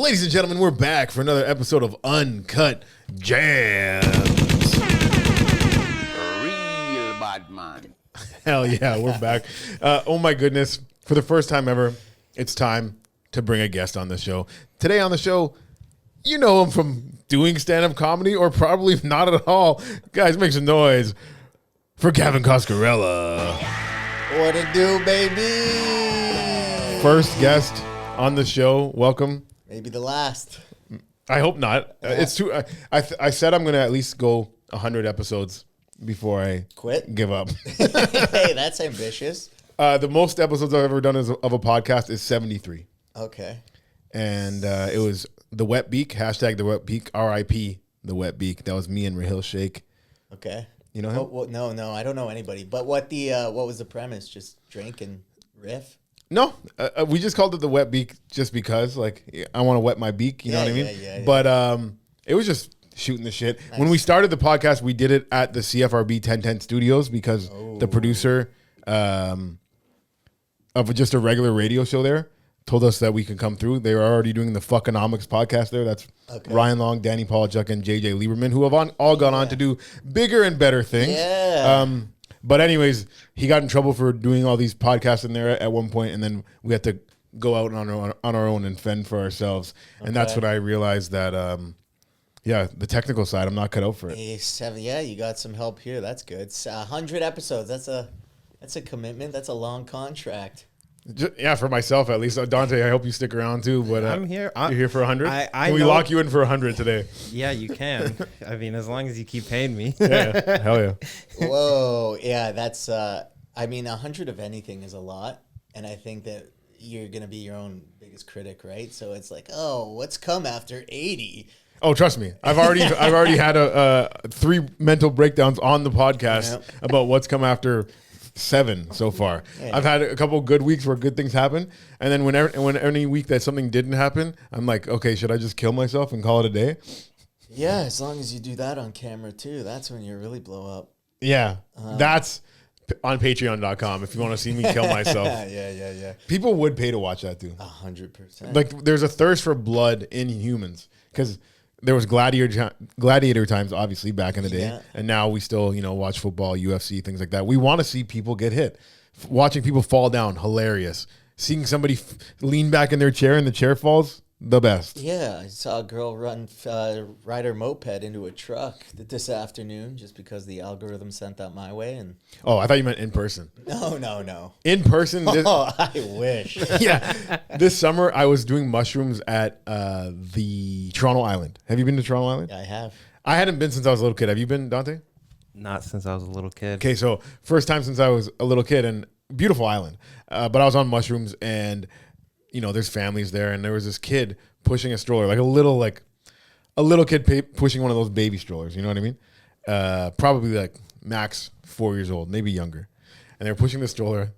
Ladies and gentlemen, we're back for another episode of Uncut Jams. Real bad man. Hell yeah, we're back. Oh my goodness. For the first time ever, it's time to bring a guest on the show. Today on the show, you know him from doing stand-up comedy or probably not at all. Guys, make some noise for Gavin Coscarella. What it do, baby? First guest on the show. Welcome. Maybe the last. I hope not. It's too. I said I'm going to at least go 100 episodes before I Quit? give up. Hey, that's ambitious. The most episodes I've ever done of a podcast is 73. Okay. And it was the wet beak, hashtag the wet beak, RIP the wet beak. That was me and Rahil Sheikh. Okay. You know him? No, I don't know anybody. But what was the premise? Just drink and riff? No, we just called it the wet beak just because, like, I want to wet my beak. You know what I mean? Yeah. But it was just shooting the shit. Nice. When we started the podcast, we did it at the CFRB 1010 studios because the producer of just a regular radio show there told us that we could come through. They were already doing the Fuckonomics podcast there. That's Ryan Long, Danny Polachuk, and JJ Lieberman, who have all gone on to do bigger and better things. Yeah. But anyways, he got in trouble for doing all these podcasts in there at one point, and then we had to go out on our own and fend for ourselves. And that's when I realized that, the technical side, I'm not cut out for it. You got some help here. That's good. It's 100 episodes. That's a commitment. That's a long contract. For myself at least. Dante, I hope you stick around too. But I'm here. You're here for 100. Can we lock you in for 100 today? Yeah, you can. I mean, as long as you keep paying me. Yeah, hell yeah. Whoa, yeah, that's. 100 of anything is a lot, and I think that you're gonna be your own biggest critic, right? So it's like, oh, what's come after 80? Oh, trust me, I've already had 3 mental breakdowns on the podcast about what's come after 7 so far. Yeah. I've had a couple of good weeks where good things happen, and then when any week that something didn't happen, I'm like, okay, should I just kill myself and call it a day? Yeah, as long as you do that on camera too, that's when you really blow up. Yeah, that's on Patreon.com if you want to see me kill myself. Yeah. People would pay to watch that too. 100%. Like, there's a thirst for blood in humans because there was gladiator times, obviously, back in the day. And now we still, watch football, UFC, things like that. We want to see people get hit. Watching people fall down, hilarious. Seeing somebody lean back in their chair and the chair falls, the best. Yeah, I saw a girl ride her moped into a truck this afternoon just because the algorithm sent that my way. And oh, I thought you meant in person. No. In person? I wish. Yeah. This summer, I was doing mushrooms at the Toronto Island. Have you been to Toronto Island? Yeah, I have. I hadn't been since I was a little kid. Have you been, Dante? Not since I was a little kid. Okay, so first time since I was a little kid, and beautiful island. But I was on mushrooms, and there's families there, and there was this kid pushing a stroller, like a little kid pushing one of those baby strollers. You know what I mean? Probably like max 4 years old, maybe younger. And they were pushing the stroller.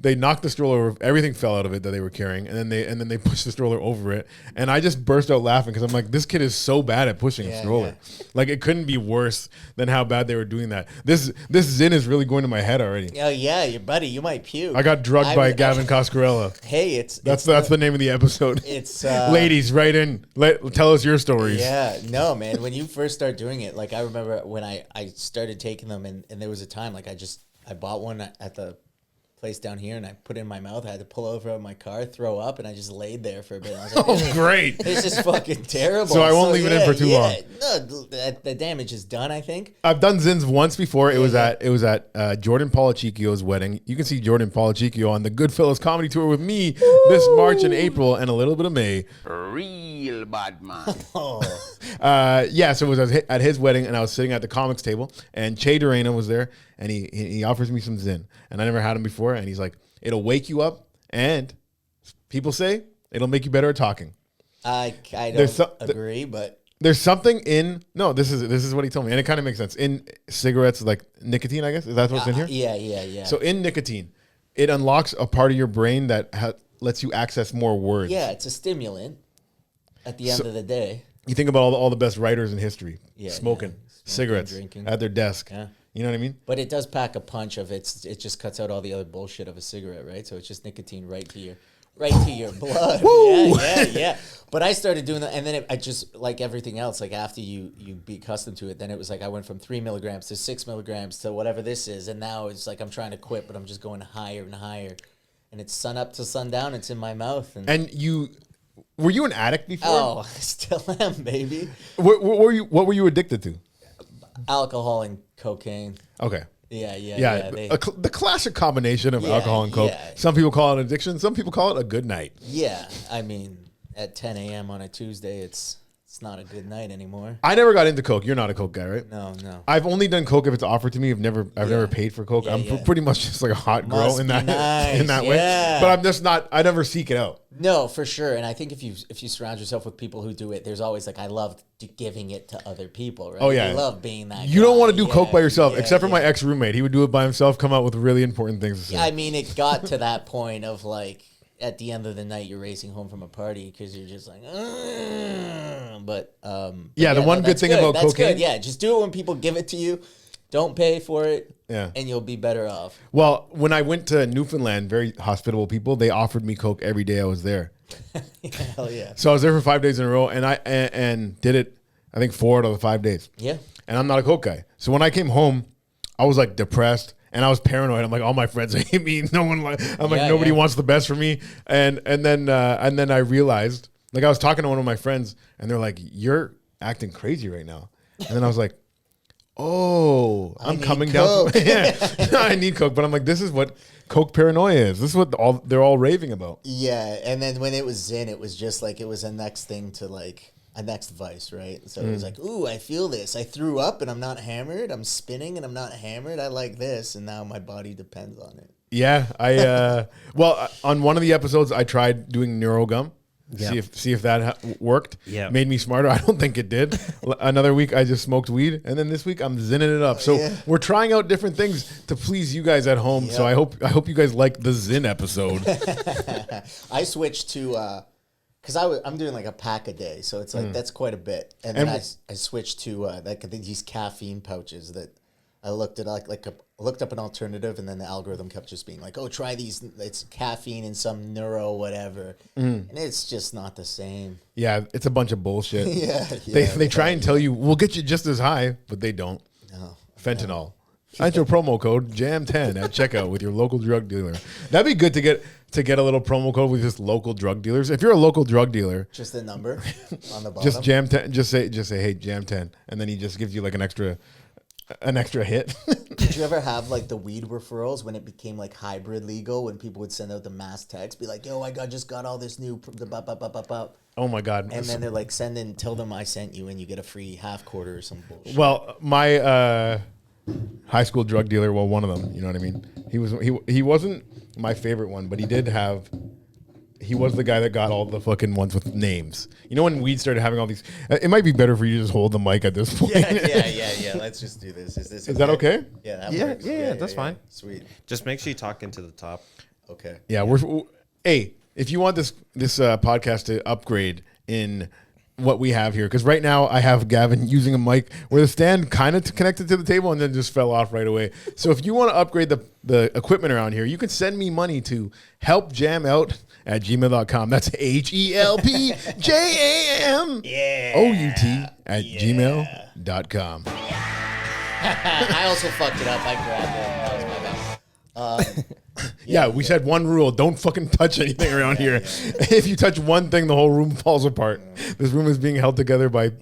They knocked the stroller over. Everything fell out of it that they were carrying, and then they pushed the stroller over it. And I just burst out laughing because I'm like, this kid is so bad at pushing a stroller. Yeah. Like, it couldn't be worse than how bad they were doing that. This Zyn is really going to my head already. Oh yeah, your buddy, you might puke. I got drugged by Gavin Coscarella. Hey, that's the name of the episode. It's ladies, write in. Tell us your stories. Yeah, no, man. When you first start doing it, like I remember when I started taking them, and there was a time like I bought one at the place down here, and I put it in my mouth. I had to pull over out of my car, throw up, and I just laid there for a bit. I was like, oh, great! This is fucking terrible. So I won't leave it in for too long. No, the damage is done, I think. I've done Zyns once before. It was at Jordan Polachicchio's wedding. You can see Jordan Polachicchio on the Goodfellas comedy tour with me this March and April and a little bit of May. Real bad man. So it was at his wedding, and I was sitting at the comics table, and Che Durena was there, and he offers me some Zyn, and I never had him before, and he's like, it'll wake you up, and people say it'll make you better at talking. I don't agree, but there's something in this is what he told me, and it kind of makes sense. In cigarettes, like nicotine, I guess, is that what's in here? Yeah. So in nicotine, it unlocks a part of your brain that lets you access more words. Yeah, it's a stimulant. At the end of the day, you think about all the best writers in history, smoking cigarettes, drinking at their desk. Yeah. You know what I mean? But it does pack a punch of it just cuts out all the other bullshit of a cigarette, right? So it's just nicotine right to you. right to your blood. Woo! Yeah. But I started doing that, and then I just, like everything else, like after you be accustomed to it, then it was like I went from 3 milligrams to 6 milligrams to whatever this is, and now it's like I'm trying to quit, but I'm just going higher and higher, and it's sun up to sundown. It's in my mouth. And were you an addict before? Oh, I still am, baby. What were you addicted to? Alcohol and cocaine. Okay. Yeah. The classic combination of alcohol and coke. yeah. Some people call it addiction. Some people call it a good night. Yeah, I mean, at 10 a.m. on a Tuesday, it's not a good night anymore. I never got into coke. You're not a coke guy, right? No. I've only done coke if it's offered to me. I've never paid for coke. I'm pretty much just like a hot girl Must in be that nice, in that way. yeah. But I'm just not. I never seek it out. No, for sure. And I think if you surround yourself with people who do it, there's always like I love giving it to other people, right? Oh yeah, I love being that. You guy. don't want to do coke by yourself, yeah, except for yeah. my ex roommate. He would do it by himself. Come out with really important things to say. I mean, it got to that point of like at the end of the night, you're racing home from a party because you're just like, but yeah, the one good thing about that's cocaine. good. Yeah, just do it when people give it to you. Don't pay for it. Yeah. And you'll be better off. Well, when I went to Newfoundland, very hospitable people, they offered me coke every day I was there. Hell yeah. So I was there for 5 days in a row, and I did it. I think 4 out of the 5 days. Yeah. And I'm not a coke guy. So when I came home, I was like depressed and I was paranoid. I'm like, all my friends hate me. Nobody wants the best for me. And then I realized, like, I was talking to one of my friends, and they're like, "You're acting crazy right now." And then I was like, "Oh, I'm coming down." Yeah, I need coke, but I'm like, this is what coke paranoia is. This is what they're all raving about. Yeah, and then when it was Zyn, it was just like it was a next thing to like a next vice, right? So it was like, ooh, I feel this. I threw up and I'm not hammered. I'm spinning and I'm not hammered. I like this, and now my body depends on it. Yeah, on one of the episodes, I tried doing neurogum. Yeah. See if that worked. Yeah. Made me smarter. I don't think it did. Another week I just smoked weed, and then this week I'm zinning it up. So we're trying out different things to please you guys at home. So I hope you guys like the Zyn episode. I switched to because I'm doing like a pack a day, so it's like that's quite a bit. And then I switched to these caffeine pouches that I looked at looked up an alternative, and then the algorithm kept just being like, "Oh, try these. It's caffeine and some neuro whatever," and it's just not the same. Yeah, it's a bunch of bullshit. They They try and tell you we'll get you just as high, but they don't. No. Fentanyl. Enter promo code JAM10 at checkout with your local drug dealer. That'd be good to get a little promo code with just local drug dealers. If you're a local drug dealer, Just the number on the bottom. just JAM10. Just say hey JAM10, and then he just gives you like an extra hit. Did you ever have like the weed referrals when it became like hybrid legal, when people would send out the mass text, be like, "Yo, I just got all this new Oh my god! and then they're like, tell them I sent you, and you get a free half quarter or some bullshit. Well, my high school drug dealer, well, one of them, you know what I mean? He wasn't my favorite one, but he was the guy that got all the fucking ones with names. You know, when weed started having all these, it might be better for you to just hold the mic at this point. Yeah. Let's just do this. Is that okay? Yeah, that Yeah, works. yeah, that's fine. Sweet. Just make sure you talk into the top. Okay. Yeah, hey, if you want this podcast to upgrade in what we have here, because right now I have Gavin using a mic where the stand kind of connected to the table and then just fell off right away. So if you want to upgrade the equipment around here, you can send me money to helpjamout at gmail.com. That's HELPJAMOUT at gmail.com. I also fucked it up. I grabbed it. That was my bad. Yeah, we said one rule: don't fucking touch anything around here. If you touch one thing, the whole room falls apart. This room is being held together by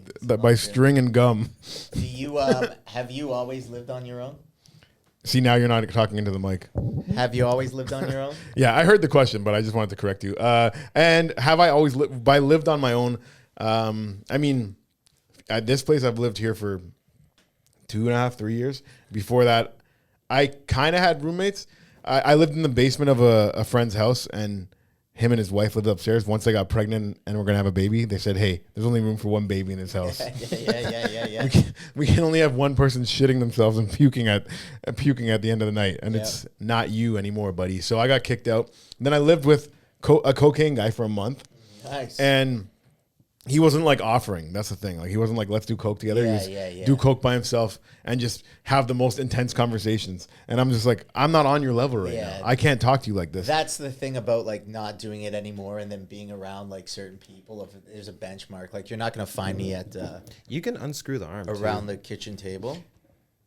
string and gum. Do you have you always lived on your own? See, now you're not talking into the mic. Have you always lived on your own? Yeah, I heard the question, but I just wanted to correct you. And have I always lived on my own? I mean, at this place, I've lived here for 2.5, 3 years. Before that, I kind of had roommates. I lived in the basement of a friend's house, and him and his wife lived upstairs. Once they got pregnant and we're going to have a baby, they said, "Hey, there's only room for one baby in this house." Yeah. We can only have one person shitting themselves and puking at the end of the night, and it's not you anymore, buddy. So I got kicked out. Then I lived with a cocaine guy for a month. Nice. And he wasn't like offering. That's the thing. Like he wasn't like, let's do coke together. Yeah, he was yeah. do coke by himself and just have the most intense conversations. And I'm just like, I'm not on your level right now. I can't talk to you like this. That's the thing about like not doing it anymore and then being around like certain people. If there's a benchmark, like you're not gonna find me at You can unscrew the arm around too. the kitchen table.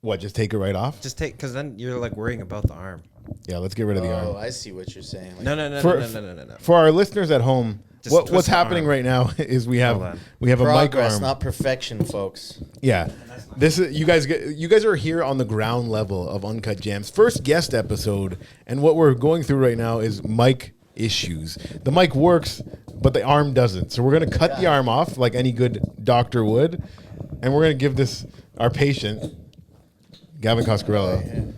What? Just take it right off? Just take, because then you're like worrying about the arm. Yeah, let's get rid of the Oh, arm. I see what you're saying. Like, No. For our listeners at home, Just what's twist the happening arm. right now is we have Hold on. a mic progress, arm. not perfection, folks. Yeah, this is you guys are here on the ground level of Uncut Jams, first guest episode, and what we're going through right now is mic issues. The mic works, but the arm doesn't. So we're gonna cut the arm off like any good doctor would, and we're gonna give this our patient, Gavin Coscarello.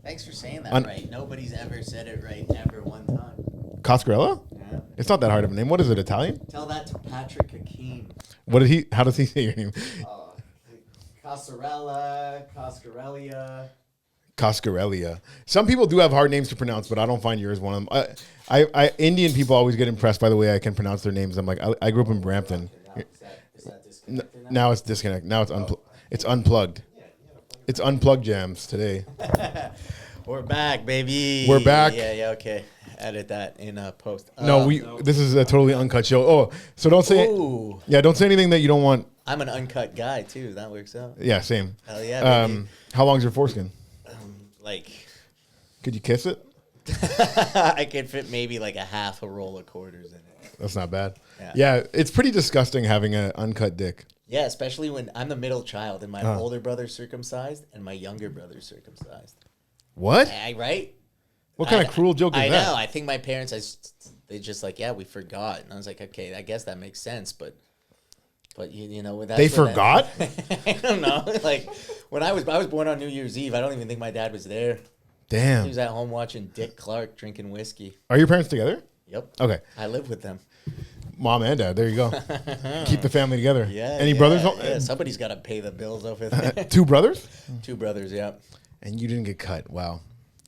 Thanks for saying that Un- right. Nobody's ever said it right ever one time. Coscarello? Yeah. It's not that hard of a name. What is it? Italian? Tell that to Patrick Hakeem. What did he? How does he say your name? Casarella, Coscarelia. Coscarellia. Some people do have hard names to pronounce, but I don't find yours one of them. Indian people always get impressed by the way I can pronounce their names. I'm like, I grew up in Brampton. Is that disconnected now? Now it's disconnected. Now it's unplugged. It's unplugged jams today. We're back, baby. We're back. Yeah, okay. Edit that in post. No, this is a totally uncut show. Oh, so don't say Ooh. don't say anything that you don't want. I'm an uncut guy too. That works out. Yeah, same. Hell yeah, baby. How long's your foreskin? Like, Could you kiss it? I could fit maybe like a half a roll of quarters in it. That's not bad. Yeah. Yeah, it's pretty disgusting having an uncut dick. Yeah, especially when I'm the middle child and my older brother's circumcised and my younger brother's circumcised. What? Right? What kind of cruel joke is I that? know. I think my parents, they just like, yeah, we forgot. And I was like, okay, I guess that makes sense. But you know, that's They when forgot? I don't know. Like when I was born on New Year's Eve. I don't even think my dad was there. He Damn. was at home watching Dick Clark drinking whiskey. Are your parents together? Yep. Okay. I live with them. Mom and dad. There you go. Keep the family together. Yeah. Any yeah, brothers? Yeah, somebody's got to pay the bills over there. Two brothers? Two brothers. Yeah. And you didn't get cut. Wow.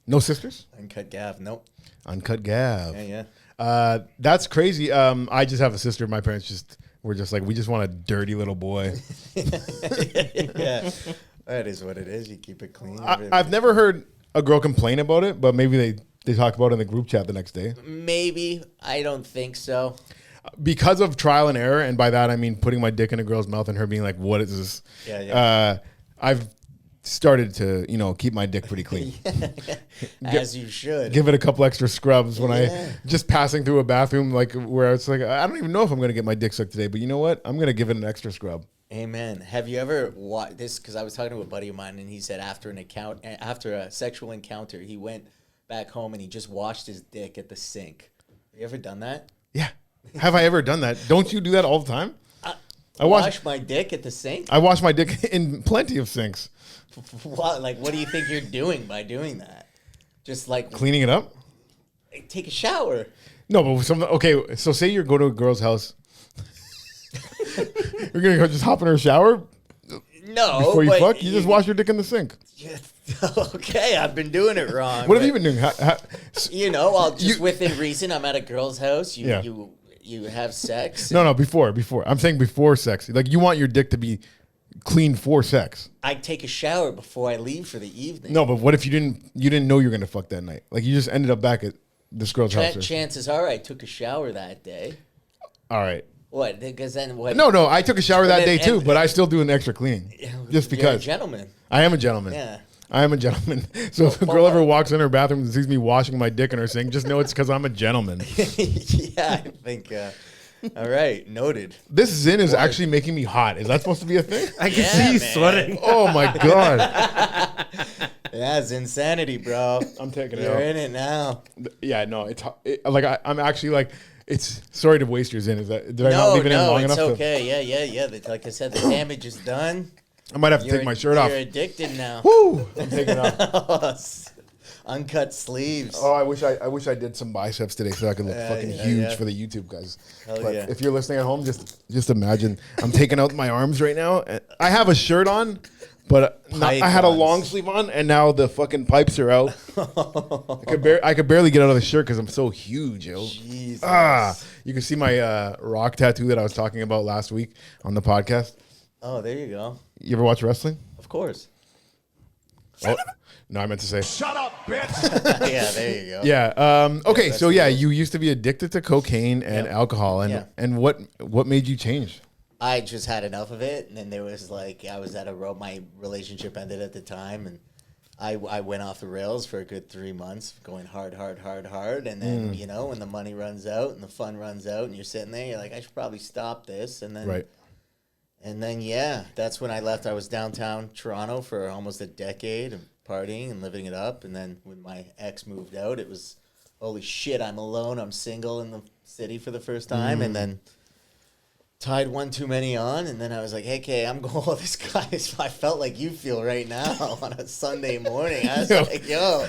No sisters? Uncut Gav. Nope. Uncut Gav. Yeah. That's crazy. I just have a sister. My parents were just like, we just want a dirty little boy. Yeah. That is what it is. You keep it clean. I've never heard a girl complain about it, but maybe they talk about it in the group chat the next day. Maybe. I don't think so. Because of trial and error, and by that I mean putting my dick in a girl's mouth and her being like, what is this? Yeah. I've started to, keep my dick pretty clean. As you should. Give it a couple extra scrubs when I just passing through a bathroom, like where it's like, I don't even know if I'm going to get my dick sucked today, but you know what? I'm going to give it an extra scrub. Amen. Have you ever watched this? Because I was talking to a buddy of mine, and he said after a sexual encounter, he went back home and he just washed his dick at the sink. Have you ever done that? Yeah. Have I ever done that? Don't you do that all the time? I wash my dick at the sink? I wash my dick in plenty of sinks. What do you think you're doing by doing that? Just like Cleaning it up? take a shower. No, but okay, so say you go to a girl's house. You're going to go just hop in her shower No. before you but fuck? You just wash your dick in the sink. Okay, I've been doing it wrong. What have you been doing? I'll just within reason, I'm at a girl's house. You have sex. No, before. I'm saying before sex. Like you want your dick to be clean for sex. I take a shower before I leave for the evening. No, but what if you didn't know you were gonna fuck that night? Like you just ended up back at this girl's house. Chances are I took a shower that day. All right. What? Because then what? No, I took a shower that day too, and- but I still do an extra cleaning. Just You're a because. gentleman. I am a gentleman. Yeah. I am a gentleman. So if a girl ever walks in her bathroom and sees me washing my dick in her sink, just know it's because I'm a gentleman. Yeah, I think. All right, noted. This Zyn is actually making me hot. Is that supposed to be a thing? I can see you man. sweating. Oh my god. Yeah, it's insanity, bro. I'm taking it You're out. in it now. Yeah, no, I'm actually like, it's sorry to waste your Zyn. Did I not leave it in long it's enough? okay. Yeah. Like I said, the damage is done. I might have to take my shirt off. You're addicted now. Woo! I'm taking it off. Uncut sleeves. Oh, I wish I did some biceps today so I could look fucking huge for the YouTube guys. Hell But yeah. if you're listening at home, just imagine I'm taking out my arms right now. I have a shirt on, But Pipe I had a ones. long sleeve on, and now the fucking pipes are out. I could barely get out of the shirt because I'm so huge, yo. Jesus. You can see my rock tattoo that I was talking about last week on the podcast. Oh, there you go. You ever watch wrestling? Of course. Oh, no, I meant to say. Yeah, there you go. Yeah. Okay. that's So yeah, cool. you used to be addicted to cocaine and alcohol, and what made you change? I just had enough of it, and then there was like I was at a road. My relationship ended at the time, and I went off the rails for a good 3 months, going hard, and then you know when the money runs out and the fun runs out, and you're sitting there, you're like, I should probably stop this, and then Right. and then yeah, that's when I left. I was downtown Toronto for almost a decade of partying and living it up, and then when my ex moved out, it was holy shit, I'm alone, I'm single in the city for the first time, and then tied one too many on, and then I was like, hey, Kay, I'm going, oh, this guy is, I felt like you feel right now on a Sunday morning. I was like, yo.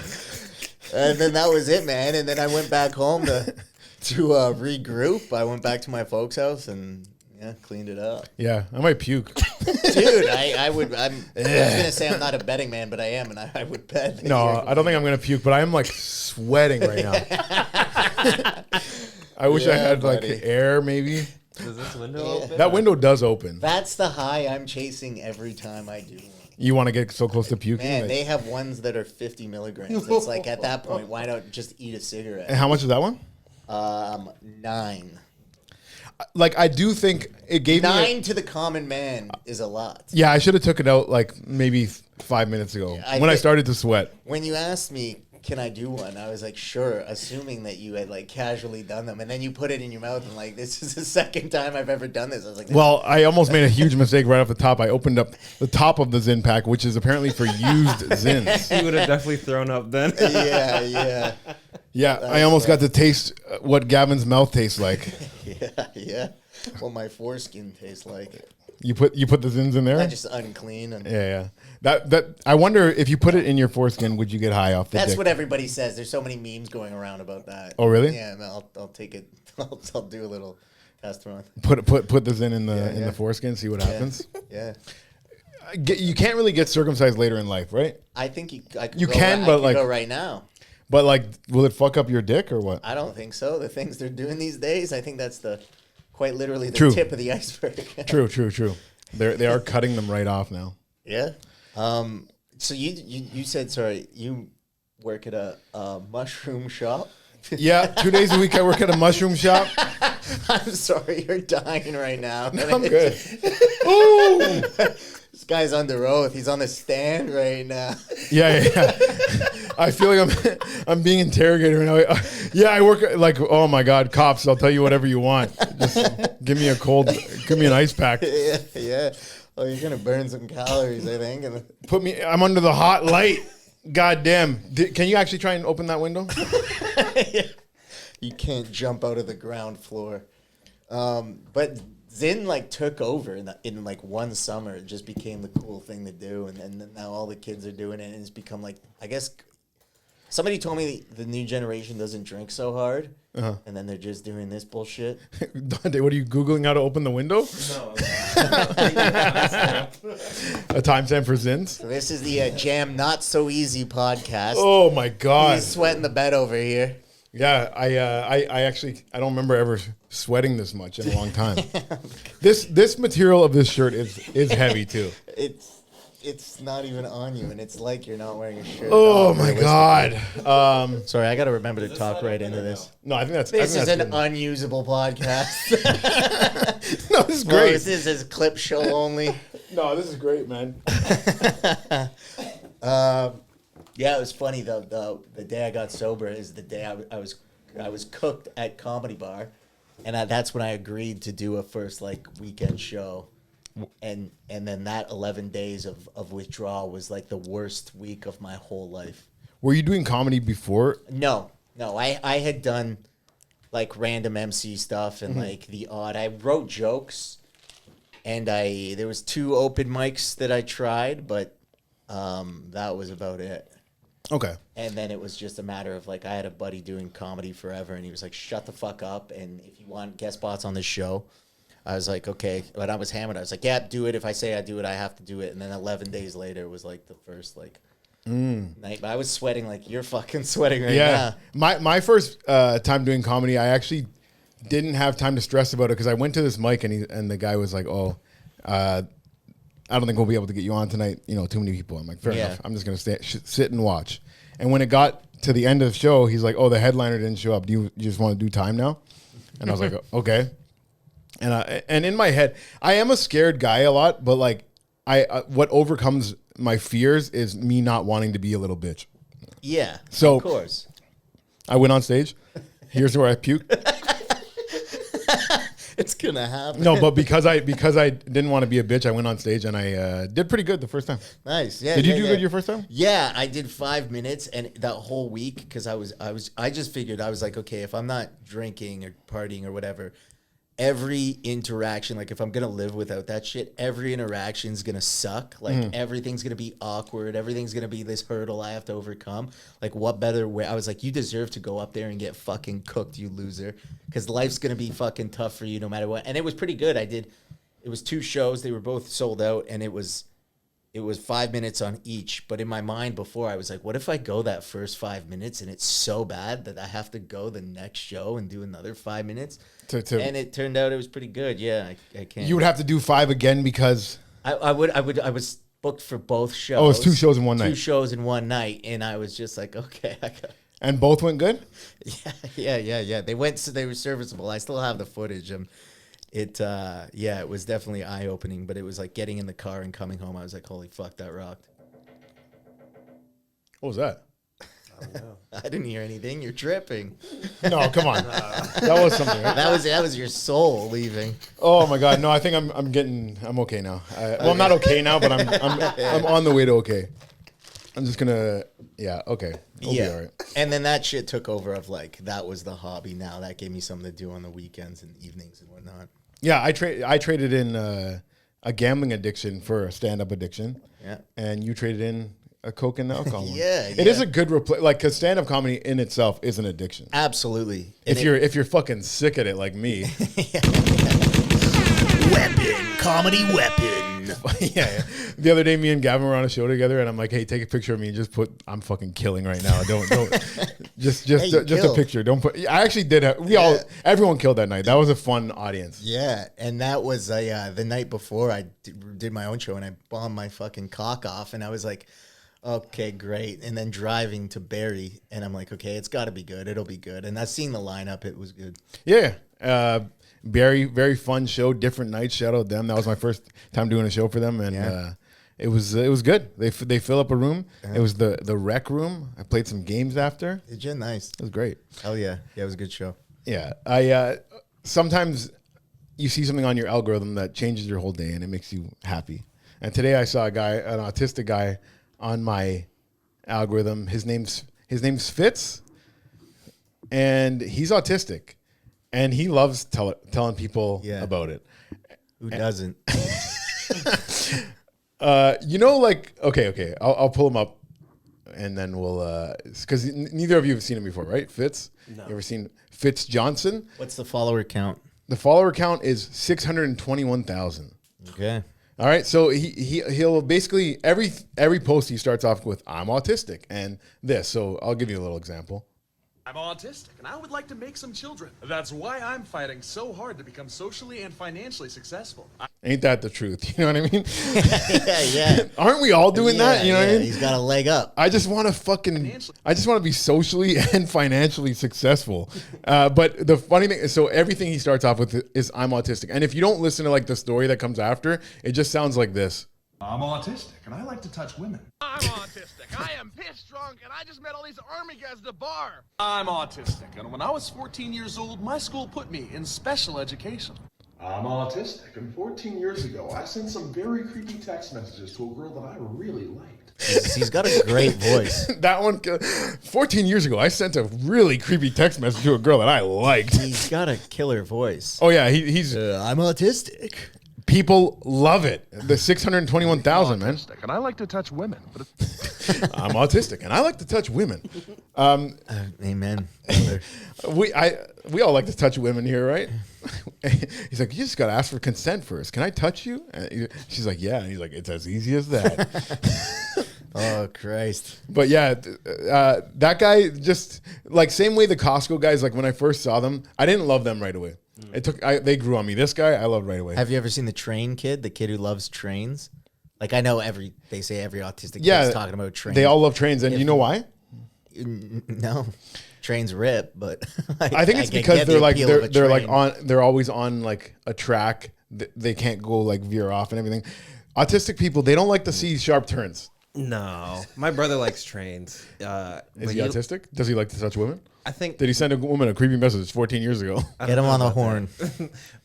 And then that was it, man. And then I went back home to regroup. I went back to my folks' house and, yeah, cleaned it up. Yeah, I might puke. Dude, I was going to say I'm not a betting man, but I am, and I would bet. that No, you're- I don't think I'm gonna puke, but I am like sweating right now. I wish I Yeah, had like buddy. air, maybe. Does this window open? That window does open. That's the high I'm chasing every time I do one. You want to get so close to puking? Man, Like- they have ones that are 50 milligrams. It's like at that point, why not just eat a and cigarette? how much is that one? 9. Like I do think it gave me. 9 to the common man is a lot. Yeah, I should have took it out like maybe 5 minutes ago I when I think- started to sweat. When you asked me, can I do one? I was like, sure, assuming that you had like casually done them. And then you put it in your mouth and like, this is the second time I've ever done this. I was like, Well, I almost made a huge mistake right off the top. I opened up the top of the ZYN pack, which is apparently for used Zyns. You would have definitely thrown up then. yeah. Yeah, I almost got to taste what Gavin's mouth tastes like. Yeah. What my foreskin tastes like. You put the Zyns in there? I just unclean. And Yeah. That I wonder if you put it in your foreskin, would you get high off the that's dick? what everybody says. There's so many memes going around about that. Oh, really? Yeah, man, I'll take it. I'll do a little test run. Put the Zyn in the Yeah. the foreskin, see what happens. Yeah. You can't really get circumcised later in life, right? I think I could You go, can, I but, could like- go right now. But like, will it fuck up your dick or what? I don't think so. The things they're doing these days, I think that's quite literally the True. tip of the iceberg. True. They are cutting them right off now. Yeah. So you said, sorry, you work at a mushroom shop. Yeah, 2 days a week I work at a mushroom shop. I'm sorry, you're dying right now. I'm good. Ooh. This guy's under oath. He's on the stand right now. Yeah. I feel like I'm being interrogated right now. Yeah, I work like, oh my God, cops, I'll tell you whatever you want. Just give me an ice pack. Yeah. Oh, you're gonna burn some calories, I think. And I'm under the hot light. God damn. Can you actually try and open that window? you can't jump out of the ground floor. But ZYN like took over in like one summer. It just became the cool thing to do, and then now all the kids are doing it, and it's become like, I guess somebody told me the new generation doesn't drink so hard, and then they're just doing this bullshit. Dante, what are you Googling how to open the window? No. A timestamp for Zyns? So this is the Jam Not So Easy podcast. Oh my God. He's sweating the bed over here. Yeah, I actually don't remember ever sweating this much in a long time. This material of this shirt is heavy too. It's not even on you, and it's like you're not wearing a shirt. Oh my God. Sorry, I got to remember to talk right into this. No, I think that's This is that's an good. unusable podcast. No, this is Well, great. this is clip show only. No, this is great, man. Yeah, it was funny though. The day I got sober is the day I was cooked at Comedy Bar, and that's when I agreed to do a first like weekend show, and then that 11 days of withdrawal was like the worst week of my whole life. Were you doing comedy before? No, I had done like random MC stuff and like the odd. I wrote jokes, and there was 2 open mics that I tried, but that was about it. Okay. And then it was just a matter of like, I had a buddy doing comedy forever, and he was like, shut the fuck up. And if you want guest spots on this show, I was like, okay. When I was hammered, I was like, yeah, do it. If I say I do it, I have to do it. And then 11 days later was like the first like night. But I was sweating like you're fucking sweating right now. My first time doing comedy, I actually didn't have time to stress about it because I went to this mic and the guy was like, oh, I don't think we'll be able to get you on tonight. You know, too many people. I'm like, fair enough. I'm just going to sit and watch. And when it got to the end of the show, he's like, oh, the headliner didn't show up. Do you just want to do time now? And I was like, okay. And in my head, I am a scared guy a lot, but like what overcomes my fears is me not wanting to be a little bitch. Yeah, so of course. I went on stage. Here's where I puked. It's gonna happen. No, but because I didn't want to be a bitch, I went on stage and I did pretty good the first time. Nice. Yeah. Did you do good your first time? Yeah, I did 5 minutes, and that whole week because I just figured I was like, okay, if I'm not drinking or partying or whatever, every interaction, like if I'm gonna live without that shit, every interaction's gonna suck. Like everything's gonna be awkward. Everything's gonna be this hurdle I have to overcome. Like what better way? I was like, you deserve to go up there and get fucking cooked, you loser. Because life's gonna be fucking tough for you no matter what. And it was pretty good. It was 2 shows. They were both sold out, and it was 5 minutes on each. But in my mind before, I was like, what if I go that first 5 minutes and it's so bad that I have to go the next show and do another 5 minutes? And it turned out it was pretty good. Yeah, I can't. You would have to do 5 again because I was booked for both shows. Oh, it's 2 shows in one night. 2 shows in one night, and I was just like, okay, I got. And both went good? Yeah. They were serviceable. I still have the footage. It was definitely eye opening, but it was like getting in the car and coming home. I was like, holy fuck, that rocked. What was that? I didn't hear anything. You're tripping. No, come on. That was something, right? That was your soul leaving. Oh my God. No, I think I'm okay now. I'm not okay now, but I'm on the way to okay. I'm just gonna, okay. We'll be all right. And then that shit took over of like, that was the hobby now. That gave me something to do on the weekends and evenings and whatnot. Yeah, I traded in a gambling addiction for a stand-up addiction. Yeah. And you traded in a coke and alcohol. Yeah. It is a good because stand-up comedy in itself is an addiction. Absolutely. If you're fucking sick at it like me. Comedy weapon. Yeah. The other day, me and Gavin were on a show together, and I'm like, "Hey, take a picture of me and just put I'm fucking killing right now. Don't just a picture. Don't put." I actually did. Everyone killed that night. That was a fun audience. Yeah, and that was the night before I did my own show, and I bombed my fucking cock off, and I was like, okay, great. And then driving to Barrie, and I'm like, okay, it's got to be good. It'll be good. And seeing the lineup, it was good. Yeah. Very, very fun show. Different nights. Shout out them. That was my first time doing a show for them, and it was good. They fill up a room. It was the rec room. I played some games after. Did you? Nice. It was great. Hell yeah. Yeah, it was a good show. Yeah. I sometimes you see something on your algorithm that changes your whole day, and it makes you happy. And today I saw an autistic guy on my algorithm. His name's Fitz, and he's autistic. And he loves telling people about it. Who doesn't? Okay. I'll pull him up, and then we'll because neither of you have seen him before, right? Fitz. No. You ever seen Fitz Johnson? What's the follower count? The follower count is 621,000. Okay. All right. So he'll basically every post he starts off with "I'm autistic" and this. So I'll give you a little example. I'm autistic, and I would like to make some children. That's why I'm fighting so hard to become socially and financially successful. Ain't that the truth? You know what I mean? Yeah. Aren't we all doing that? You know what I mean? He's got a leg up. I just want to be socially and financially successful. But the funny thing is, so everything he starts off with is "I'm autistic," and if you don't listen to like the story that comes after, it just sounds like this. I'm autistic, and I like to touch women. I'm autistic. I am pissed drunk, and I just met all these army guys at the bar. I'm autistic, and when I was 14 years old, my school put me in special education. I'm autistic, and 14 years ago, I sent some very creepy text messages to a girl that I really liked. He's got a great voice. That one, 14 years ago, I sent a really creepy text message to a girl that I liked. He's got a killer voice. Oh yeah, he's. I'm autistic. People love it. The 621,000, man. And I like to touch women, but I'm autistic and I like to touch women. Amen. We all like to touch women here, right? He's like, you just got to ask for consent first. Can I touch you? She's like, yeah. And he's like, it's as easy as that. Oh, Christ. But yeah, that guy just like same way the Costco guys, like when I first saw them, I didn't love them right away. They grew on me. This guy, I loved right away. Have you ever seen the train kid, the kid who loves trains? Like I know they say every autistic Yeah, kid's talking about trains. They all love trains. And you know why? No, trains rip, but I think it's because get they're the like appeal of a they're like train. they're always on like a track. They can't go like veer off and everything. Autistic people, they don't like to see sharp turns. No, my brother likes trains. Is he autistic? Does he like to touch women? I think, Did he send a woman a creepy message 14 years ago? Get him on the horn.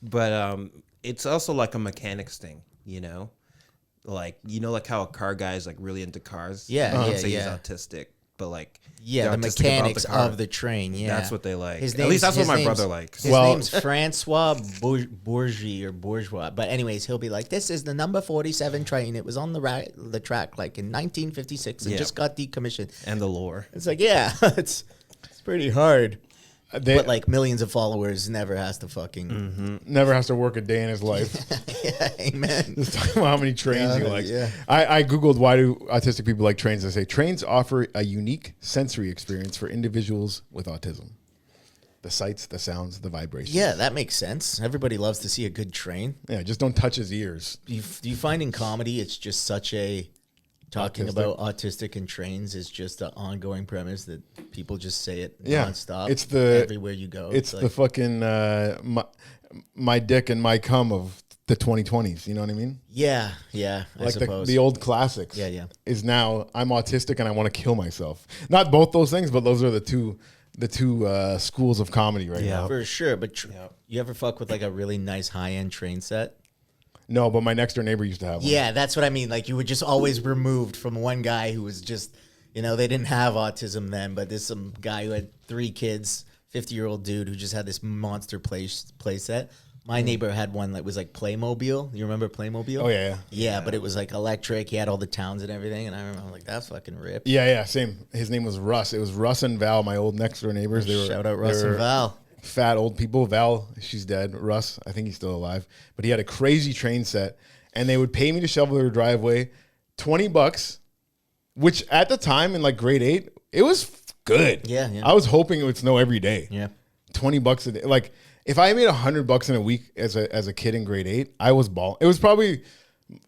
but it's also like a mechanics thing, you know, like like how a car guy is like really into cars. Yeah, I would yeah, say yeah. he's autistic, but like Yeah, they're the autistic about mechanics car. of the train. Yeah, That's what they like. His At least that's what his my name's- brother likes. His Well- name's Francois Bourgie or Bourgeois. But anyways, he'll be like, "This is the number 47 train. It was on the track like in 1956 and Yeah. just got decommissioned." And the lore. It's like, yeah, it's pretty hard. They But like millions of followers never has to fucking. never has to work a day in his life. Yeah, amen. Just talking about how many trains he likes. yeah. I Googled why do autistic people like trains. I say trains offer a unique sensory experience for individuals with autism. The sights, the sounds, the vibrations. Yeah, that makes sense. Everybody loves to see a good train. Yeah, just don't touch his ears. Do you find in comedy it's just such a talking Autistic. about autistic and trains is just an ongoing premise that people just say it Yeah, nonstop. it's the- everywhere you go. It's the like, fucking my dick and my cum of the 2020s. You know what I mean? yeah, I Like suppose. the old classics. Yeah. Is now I'm autistic and I want to kill myself. Not both those things, but those are the two schools of comedy right Yeah. now. For sure, but you ever fuck with like a really nice high end train set? No, but my next door neighbor used to have one. Yeah, that's what I mean. Like you were just always removed from one guy who was just, they didn't have autism then, but there's some guy who had 3 kids, 50-year-old dude who just had this monster play set. My neighbor had one that was like Playmobil. You remember Playmobil? Oh, yeah. Yeah, but it was like electric. He had all the towns and everything. And I remember, I'm like, that's fucking rip. Yeah, same. His name was Russ. It was Russ and Val, my old next door neighbors. Shout out Russ they and were Val. Fat old people. Val, she's dead. Russ, I think he's still alive. But he had a crazy train set, and they would pay me to shovel their driveway, $20, which at the time in like grade 8, it was good. Yeah. I was hoping it would snow every day. Yeah. $20 a day. Like if I made $100 in a week as a kid in grade 8, I was balling. It was probably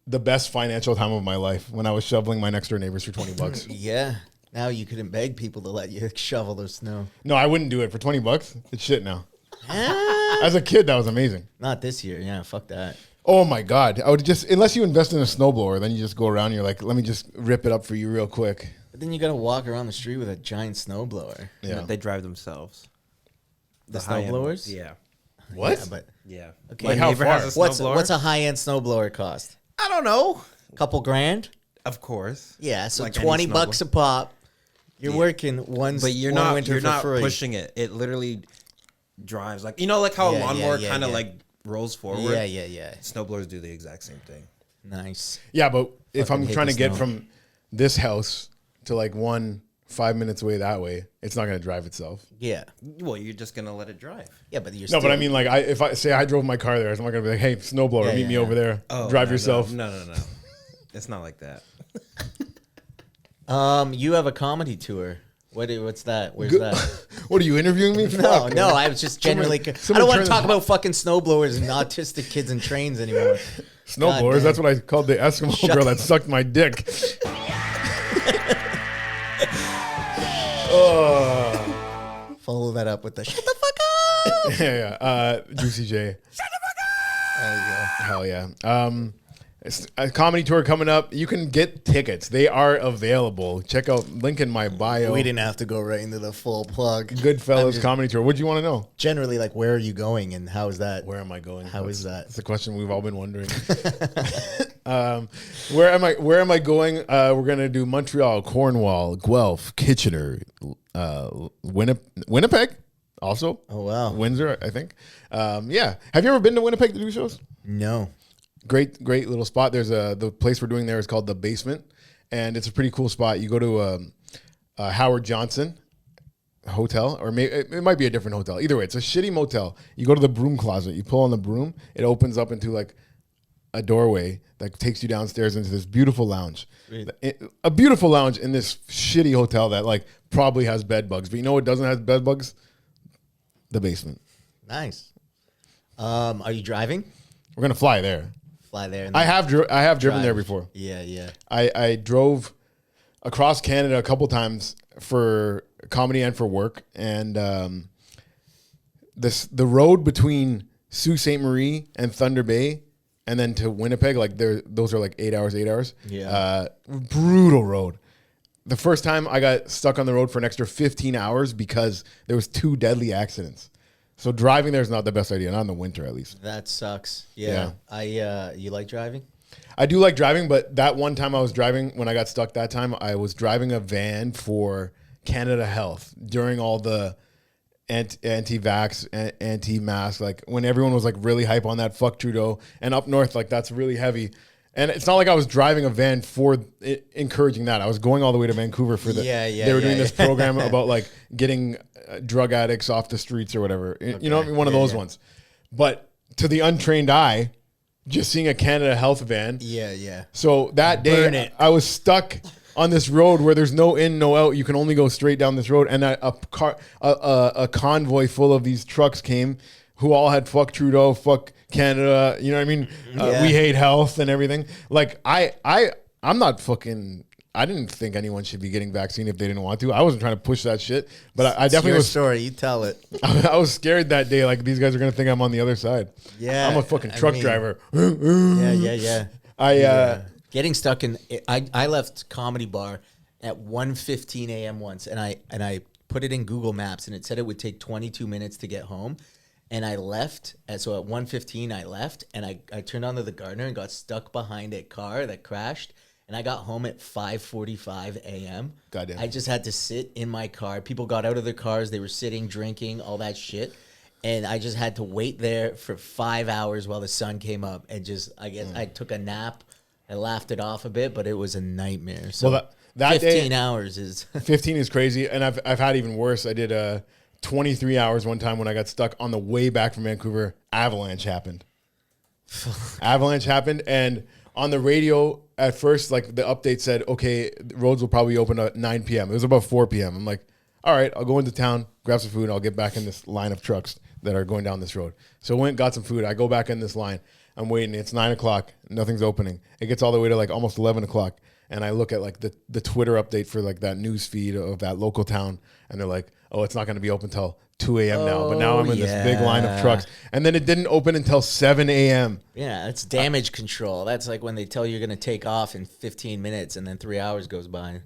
the best financial time of my life when I was shoveling my next door neighbors for $20. Yeah. Now you couldn't beg people to let you shovel their snow. No, I wouldn't do it for $20. It's shit now. As a kid, that was amazing. Not this year. Yeah, fuck that. Oh my God. I would just, unless you invest in a snowblower, then you just go around and you're like, let me just rip it up for you real quick. But then you got to walk around the street with a giant snowblower. Yeah. They drive themselves. The high-end snowblowers? ones. Yeah. What? Yeah, but Yeah. Okay. Like how neighbor far? has a what's snowblower. what's a high end snowblower cost? I don't know. Couple grand? Of course. Yeah, so Like any $20 a pop. You're working one. But you're one not winter you're for not free. pushing it. It literally drives like like how a Yeah, lawnmower yeah, kind of yeah. like rolls forward. Yeah. Snowblowers do the exact same thing. Nice. Yeah, but if Fucking I'm hate trying to the get snow. from this house to like 5 minutes away that way, it's not going to drive itself. Yeah. Well, you're just gonna let it drive. Yeah, but you're No, still, but I mean, like, if I say I drove my car there, I'm not going to be like, hey, snowblower, Yeah, meet yeah, me yeah. over there. Oh, Drive no, yourself. No. It's not like that. you have a comedy tour. What's that? Where's that? What are you interviewing me? No, Fuck. no, I was just generally. I someone don't want turn to talk this- about fucking snowblowers and autistic kids and trains anymore. Snowblowers, Goddamn. that's what I called the Eskimo girl that sucked my dick. Oh. Follow that up with the shut the fuck up. Yeah. Juicy J. There you go. Hell yeah. It's a comedy tour coming up. You can get tickets. They are available. Check out link in my bio. We didn't have to go right into the full plug. Goodfellas comedy tour. What do you want to know? Generally, like, where are you going and how is that? Where am I going? How is that? That's the question we've all been wondering. Where am I going? We're gonna do Montreal, Cornwall, Guelph, Kitchener, Winnipeg, also. Oh wow. Windsor, I think. Yeah. Have you ever been to Winnipeg to do shows? No. Great little spot. There's the place we're doing there is called The Basement, and it's a pretty cool spot. You go to Howard Johnson hotel, or maybe it might be a different hotel. Either way, it's a shitty motel. You go to the broom closet, you pull on the broom, it opens up into like a doorway that takes you downstairs into this beautiful lounge. A beautiful lounge in this shitty hotel that like probably has bed bugs. But you know what doesn't have bed bugs? The basement. Nice. Are you driving? We're gonna fly there. Fly there. And I have driven drive. there before. Yeah. I drove across Canada a couple times for comedy and for work, and the road between Sault Ste. Marie and Thunder Bay, and then to Winnipeg, like those are like 8 hours. Yeah. Brutal road. The first time I got stuck on the road for an extra 15 hours because there was 2 deadly accidents. So driving there is not the best idea, not in the winter at least. That sucks. Yeah. You like driving? I do like driving, but that one time I was driving, when I got stuck that time, I was driving a van for Canada Health during all the anti-vax, anti-mask, like when everyone was like really hype on that fuck Trudeau, and up north, like that's really heavy. And it's not like I was driving a van for encouraging that. I was going all the way to Vancouver for the, they were doing this program about like getting drug addicts off the streets or whatever. You know what I mean? One of those ones. But to the untrained eye, just seeing a Canada Health van. Yeah. So that day, I was stuck on this road where there's no in, no out. You can only go straight down this road. And a convoy full of these trucks came who all had fuck Trudeau, fuck Canada. You know what I mean? We hate health and everything. Like I'm not fucking. I didn't think anyone should be getting vaccine if they didn't want to. I wasn't trying to push that shit, but I definitely was. Story, you tell it. I was scared that day. Like these guys are gonna think I'm on the other side. Yeah, I'm a fucking truck driver. Yeah. Getting stuck in. I left comedy bar at 1:15 a.m. once, and I put it in Google Maps, and it said it would take 22 minutes to get home. And I left, so at 1:15 I left, and I turned onto the Gardner and got stuck behind a car that crashed. And I got home at 5:45 a.m. Goddamn. I just had to sit in my car. People got out of their cars. They were sitting, drinking, all that shit. And I just had to wait there for 5 hours while the sun came up. And I guess I took a nap. I laughed it off a bit, but it was a nightmare. So well, that 15 day, hours is... 15 is crazy. And I've had even worse. I did 23 hours one time when I got stuck on the way back from Vancouver. Avalanche happened. And on the radio, at first, like the update said, okay, the roads will probably open at 9 p.m. It was about 4 p.m. I'm like, all right, I'll go into town, grab some food, and I'll get back in this line of trucks that are going down this road. So I went, got some food. I go back in this line. I'm waiting. It's 9 o'clock. Nothing's opening. It gets all the way to like almost 11 o'clock. And I look at like the Twitter update for like that news feed of that local town. And they're like, oh, it's not going to be open till 2 a.m. now. But now I'm in this big line of trucks. And then it didn't open until 7 a.m. Yeah, that's damage control. That's like when they tell you you're going to take off in 15 minutes and then 3 hours goes by.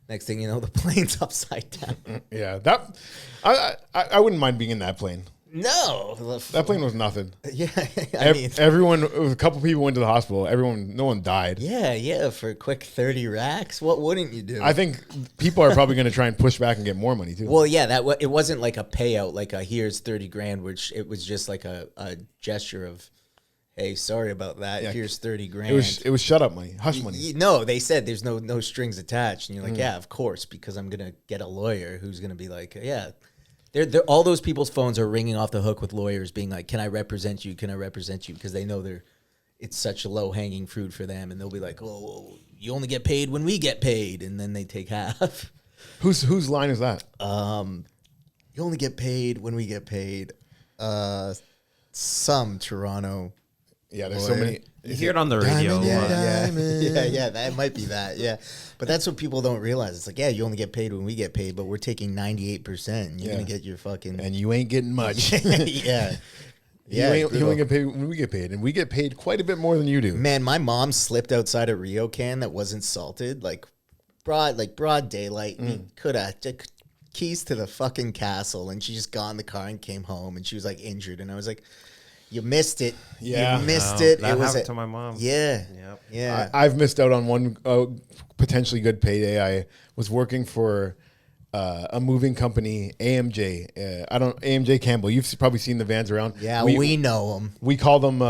Next thing you know, the plane's upside down. Yeah, that I wouldn't mind being in that plane. No. That plane was nothing. Yeah. Everyone, a couple people went to the hospital. No one died. Yeah. For a quick 30 racks, what wouldn't you do? I think people are probably going to try and push back and get more money too. Well, yeah, it wasn't like a payout, like a here's 30 grand, which it was just like a gesture of, hey, sorry about that. Yeah. Here's 30 grand. It was shut up money, hush money. No, they said there's no strings attached, and you're like, yeah, of course, because I'm gonna get a lawyer who's gonna be like, yeah. They're all those people's phones are ringing off the hook with lawyers being like, can I represent you? Can I represent you? Because they know it's such a low hanging fruit for them. And they'll be like, oh, you only get paid when we get paid. And then they take half. Whose line is that? You only get paid when we get paid. Some Toronto. Yeah, there's so many. You hear it on the radio. Yeah, that might be that. Yeah, but that's what people don't realize. It's like, yeah, you only get paid when we get paid, but we're taking 98%. You're gonna get your fucking, and you ain't getting much. Yeah. You only get paid when we get paid, and we get paid quite a bit more than you do. Man, my mom slipped outside a Rio can that wasn't salted, like broad daylight. Could have keys to the fucking castle, and she just got in the car and came home, and she was like injured, and I was like, you missed it. Yeah. You missed it. That it was happened to my mom. Yeah. Yep. Yeah. I've missed out on one potentially good payday. I was working for a moving company, AMJ. AMJ Campbell. You've probably seen the vans around. Yeah, we know them. We call them,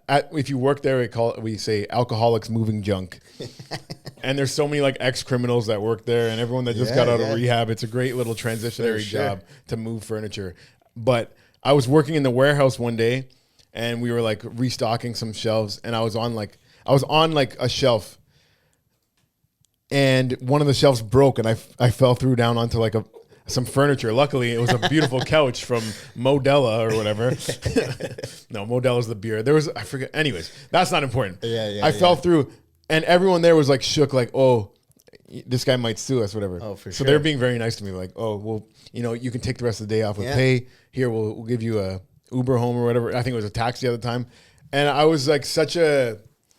if you work there, we say alcoholics moving junk. And there's so many like ex-criminals that work there and everyone that just got out of rehab. It's a great little transitionary job to move furniture. But I was working in the warehouse one day and we were like restocking some shelves and I was on like a shelf and one of the shelves broke and I fell through down onto like some furniture. Luckily, it was a beautiful couch from Modella or whatever. No, Modella's the beer. I forget. Anyways, that's not important. I fell through and everyone there was like shook like, oh, this guy might sue us, whatever. Oh, for so sure. they're being very nice to me, like, oh, well, you can take the rest of the day off with pay. Here, we'll give you a Uber home or whatever. I think it was a taxi at the time. And I was like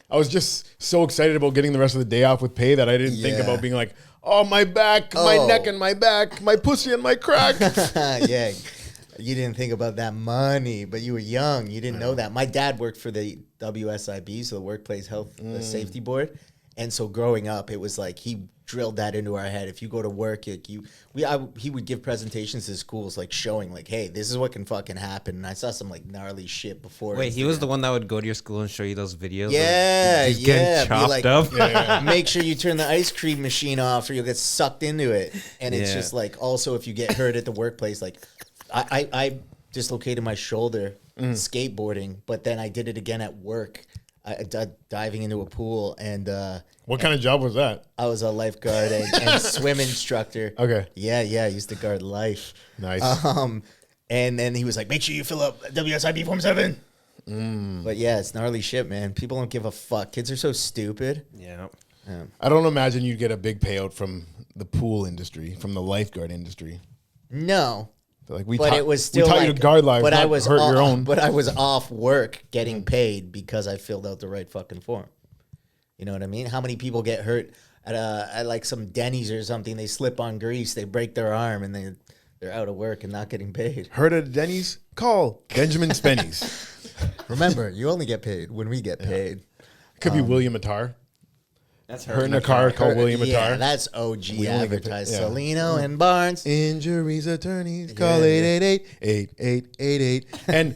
I was just so excited about getting the rest of the day off with pay that I didn't think about being like, oh, my back, my neck and my back, my pussy and my crack. Yeah. You didn't think about that money, but you were young. You didn't know that. My dad worked for the WSIB, so the Workplace Health Safety Board. And so growing up, it was like he drilled that into our head. If you go to work, he would give presentations to schools, like showing, like, hey, this is what can fucking happen. And I saw some like gnarly shit before. Wait, he was the one that would go to your school and show you those videos? Yeah, of getting chopped like, up. Make sure you turn the ice cream machine off, or you'll get sucked into it. And it's just like, also, if you get hurt at the workplace, like, I dislocated my shoulder skateboarding, but then I did it again at work. I diving into a pool, and What kind of job was that? I was a lifeguard and swim instructor. Okay. Yeah, I used to guard life. Nice. And then he was like, make sure you fill up WSIB Form 7. But yeah, it's gnarly shit, man. People don't give a fuck. Kids are so stupid. Yeah. I don't imagine you'd get a big payout from the pool industry, from the lifeguard industry. No. Like It was still taught you to guard lives, but not I was hurt your own. But I was off work getting paid because I filled out the right fucking form. You know what I mean? How many people get hurt at like some Denny's or something? They slip on grease, they break their arm, and they're out of work and not getting paid. Heard at Denny's? Call Benjamin Spenny's. Remember, you only get paid when we get paid. Could be William Attar. That's Hurt in a car called William Yeah, Attar. that's OG We only get paid, advertised. yeah. Salino and Barnes. Injuries attorneys call 888-8888. And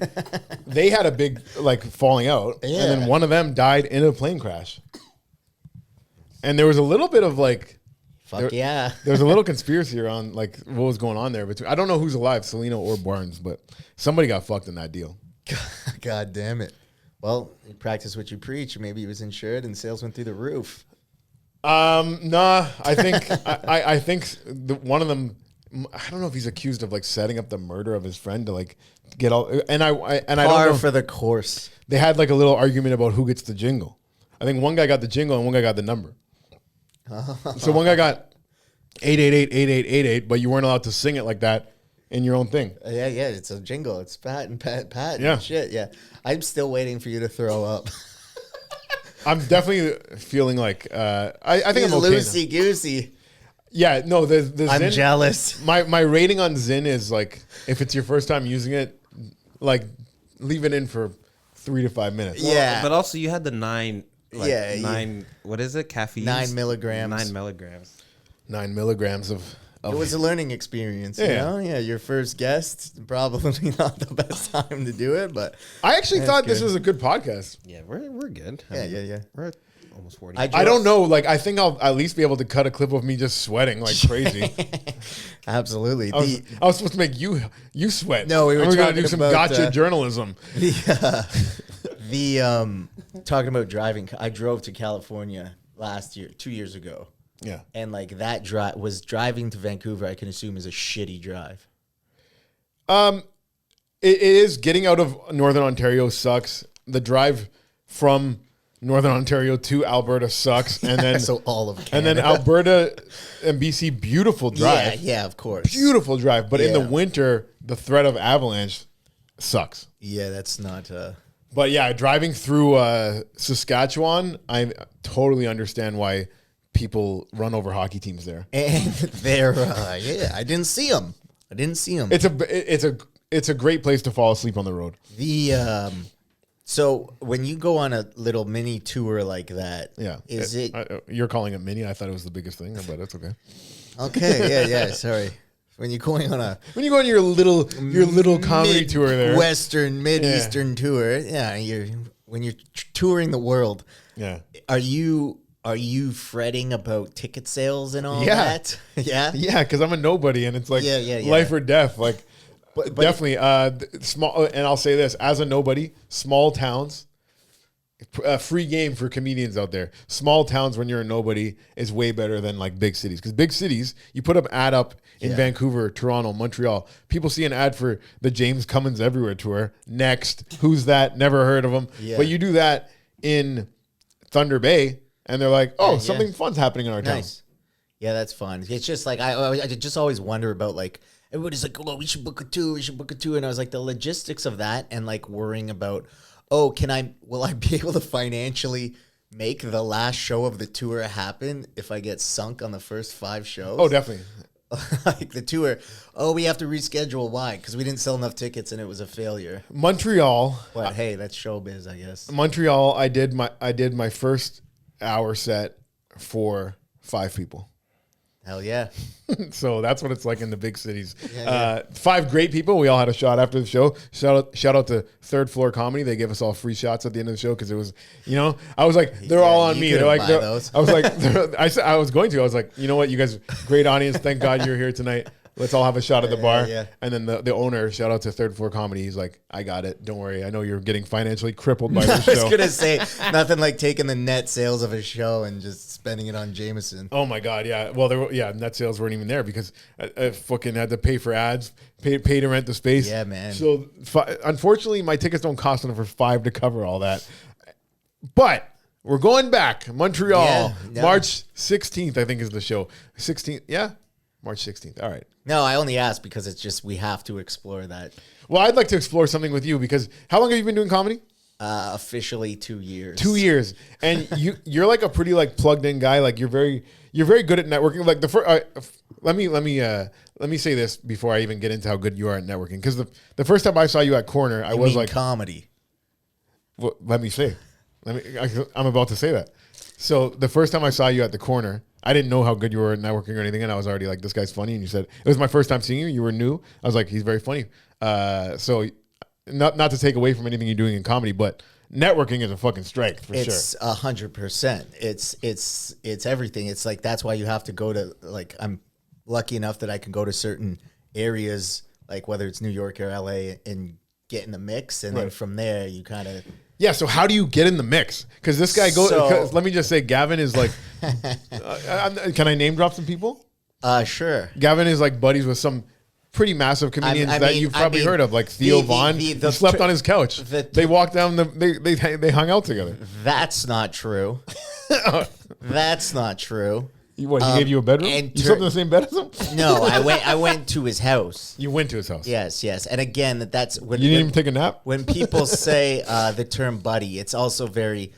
they had a big like falling out. Yeah. And then one of them died in a plane crash. And there was a little bit of like Fuck yeah. there was a little conspiracy around like what was going on there between I don't know who's alive, Salino or Barnes, but somebody got fucked in that deal. God damn it. Well, you practice what you preach. Maybe he was insured and sales went through the roof. Nah, I think I think one of them. I don't know if he's accused of like setting up the murder of his friend to like get all. And I don't know. For the course. They had like a little argument about who gets the jingle. I think one guy got the jingle and one guy got the number. So one guy got 888-8888, but you weren't allowed to sing it like that in your own thing. Yeah, it's a jingle. It's pat and pat. Yeah. And shit, yeah. I'm still waiting for you to throw up. I'm definitely feeling like I think I'm okay. Loosey goosey. Yeah, no, the I'm Zyn, jealous. My rating on Zyn is like if it's your first time using it, like leave it in for 3 to 5 minutes. Yeah. But also, you had the 9. Like Yeah, nine. What is it? Caffeine. 9 milligrams. 9 milligrams. 9 milligrams of It was a learning experience, you Yeah. know? Yeah, your first guest, probably not the best time to do it, but I actually thought this good. was a good podcast. Yeah, we're good. yeah. We're at almost 40. I don't know. Like, I think I'll at least be able to cut a clip of me just sweating like crazy. Absolutely. I was supposed to make you sweat. No, we were And gonna talking do some about, gotcha journalism. The talking about driving, I drove to California last year, 2 years ago. Yeah. And like that drive was driving to Vancouver, I can assume is a shitty drive. It is getting out of Northern Ontario sucks. The drive from Northern Ontario to Alberta sucks, and then So all of Canada. and then Alberta and BC, beautiful drive, Yeah, of course. beautiful drive. But in the Yeah. winter, the threat of avalanche sucks. Yeah, that's not But yeah, driving through Saskatchewan, I totally understand why people run over hockey teams there. and they're I didn't see them. It's a great place to fall asleep on the road. The so when you go on a little mini tour like that, Yeah, you're calling it mini? I thought it was the biggest thing, but that's okay. Okay, yeah, sorry. When you're going on a When you go on your little comedy tour there, Mid-Eastern tour, when you're touring the world, yeah, are you Are you fretting about ticket sales and all Yeah. that? Yeah. Yeah, because I'm a nobody, and it's like Yeah. life or death. Like, But definitely small. And I'll say this: as a nobody, small towns, free game for comedians out there. Small towns, when you're a nobody, is way better than like big cities. Because big cities, you put up ad up in Vancouver, Toronto, Montreal. People see an ad for the James Cummins Everywhere tour. Next, who's that? Never heard of him. Yeah. But you do that in Thunder Bay, and they're like, "Oh, Yeah. something fun's happening in our town." Nice. Yeah, that's fun. It's just like I just always wonder about like everybody's like, oh, we should book a tour, and I was like the logistics of that and like worrying about, oh, will I be able to financially make the last show of the tour happen if I get sunk on the first 5 shows? Oh, definitely. Like the tour, oh, we have to reschedule. Why? Because we didn't sell enough tickets and it was a failure. Montreal. But hey, that's showbiz, I guess. Montreal. I did my first hour set for 5 people. Hell yeah. So that's what it's like in the big cities. Yeah. 5 great people. We all had a shot after the show. Shout out to Third Floor Comedy. They gave us all free shots at the end of the show because it was, I was like, they're all on you me. couldn't They're like, buy those. I was like, I was going to. I was like, you know what, you guys, great audience. Thank God you're here tonight. Let's all have a shot at the bar. Yeah. And then the owner, shout out to Third Floor Comedy. He's like, I got it. Don't worry. I know you're getting financially crippled by this I was show. gonna say nothing like taking the net sales of a show and just spending it on Jameson. Oh my God, yeah. Well, net sales weren't even there because I fucking had to pay for ads, pay to rent the space. Yeah, man. So unfortunately, my tickets don't cost enough for 5 to cover all that. But we're going back. Montreal, Yeah, no. March 16th, I think is the show. 16th, yeah, March 16th. All right. No, I only asked because it's just we have to explore that. Well, I'd like to explore something with you because how long have you been doing comedy? Officially 2 years. 2 years, and you're like a pretty like plugged in guy. Like you're very good at networking. Like the first, let me say this before I even get into how good you are at networking. Because the first time I saw you at Corner, I was like, comedy. well, let me say, I'm about to say that. So the first time I saw you at the Corner, I didn't know how good you were at networking or anything, and I was already like, this guy's funny. And you said it was my first time seeing you. You were new. I was like, he's very funny. So. Not to take away from anything you're doing in comedy, but networking is a fucking strength for sure. It's 100%. It's everything. It's like that's why you have to go to like I'm lucky enough that I can go to certain areas like whether it's New York or LA and get in the mix, and then from there you kind of. Yeah, so how do you get in the mix? Because this guy goes. Let me just say, Gavin is like. Can I name drop some people? Sure. Gavin is like buddies with some pretty massive comedians that you've probably heard of, like Theo Vaughn. He slept on his couch. They walked down they hung out together. That's not true. That's not true. What, he gave you a bedroom? You slept in the same bed as him? No, I went to his house. You went to his house. Yes. And again, that's when you didn't even take a nap. When people say the term buddy, it's also very.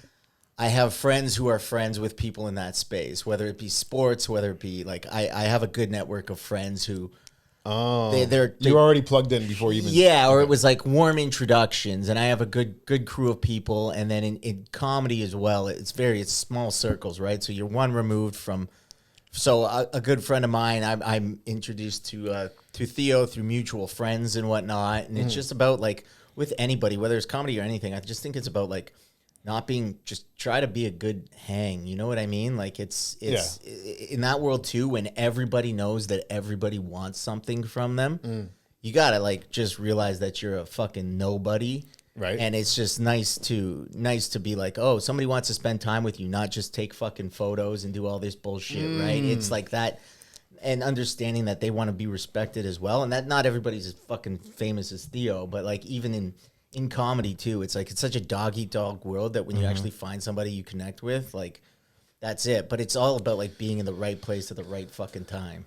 I have friends who are friends with people in that space, whether it be sports, whether it be like I have a good network of friends who. Oh, you're already plugged in before you even. Yeah, or it was like warm introductions, and I have a good crew of people, and then in comedy as well, it's small circles, right? So you're one removed from. So a good friend of mine, I'm introduced to Theo through mutual friends and whatnot, and it's just about like with anybody, whether it's comedy or anything. I just think it's about like not being just try to be a good hang. You know what I mean? Like it's in that world too, when everybody knows that everybody wants something from them, you gotta like just realize that you're a fucking nobody. Right. And it's just nice to be like, oh, somebody wants to spend time with you, not just take fucking photos and do all this bullshit, right? It's like that, and understanding that they want to be respected as well, and that not everybody's as fucking famous as Theo, but like even in comedy too, it's like it's such a dog eat dog world that when you actually find somebody you connect with, like that's it. But it's all about like being in the right place at the right fucking time.